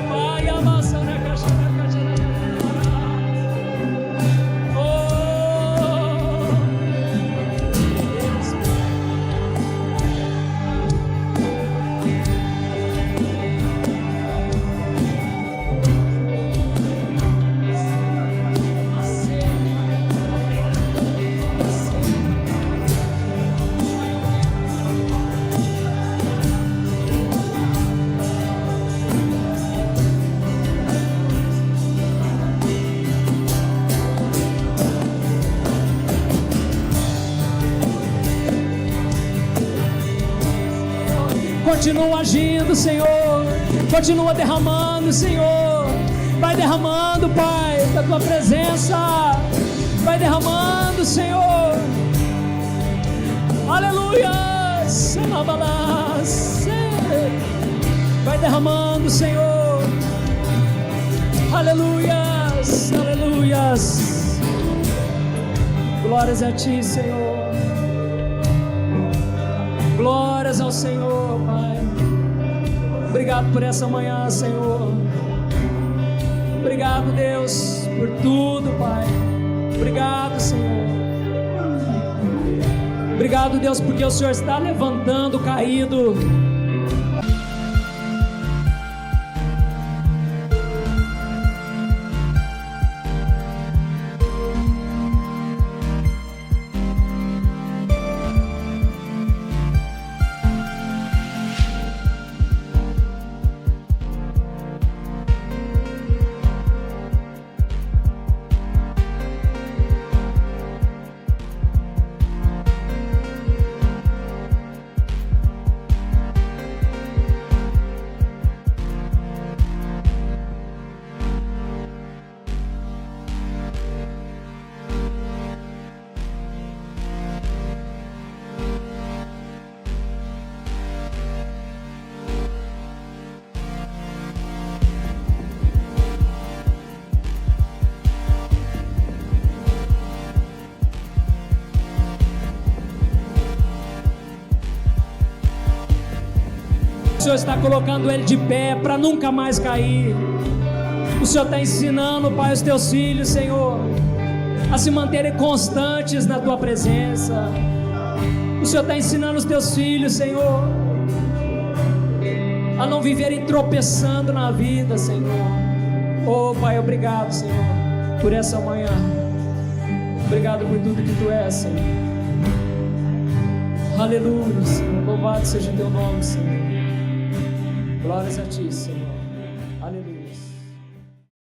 vai amassar na caixa na caixa na Continua agindo, Senhor. Continua derramando, Senhor. Vai derramando, Pai, da Tua presença. Vai derramando, Senhor. Aleluia. Vai derramando, Senhor. Aleluias, aleluias. Glórias a Ti, Senhor. Glórias ao Senhor, Pai. Obrigado por essa manhã, Senhor. Obrigado, Deus, por tudo, Pai. Obrigado, Senhor. Obrigado, Deus, porque o Senhor está levantando o caído. O Senhor está colocando ele de pé para nunca mais cair. O Senhor está ensinando, Pai, os teus filhos, Senhor, a se manterem constantes na tua presença. O Senhor está ensinando os teus filhos, Senhor, a não viverem tropeçando na vida, Senhor. Oh, Pai, obrigado, Senhor, por essa manhã. Obrigado por tudo que Tu és, Senhor. Aleluia, Senhor. Louvado seja o Teu nome, Senhor. Glórias a Ti, Senhor.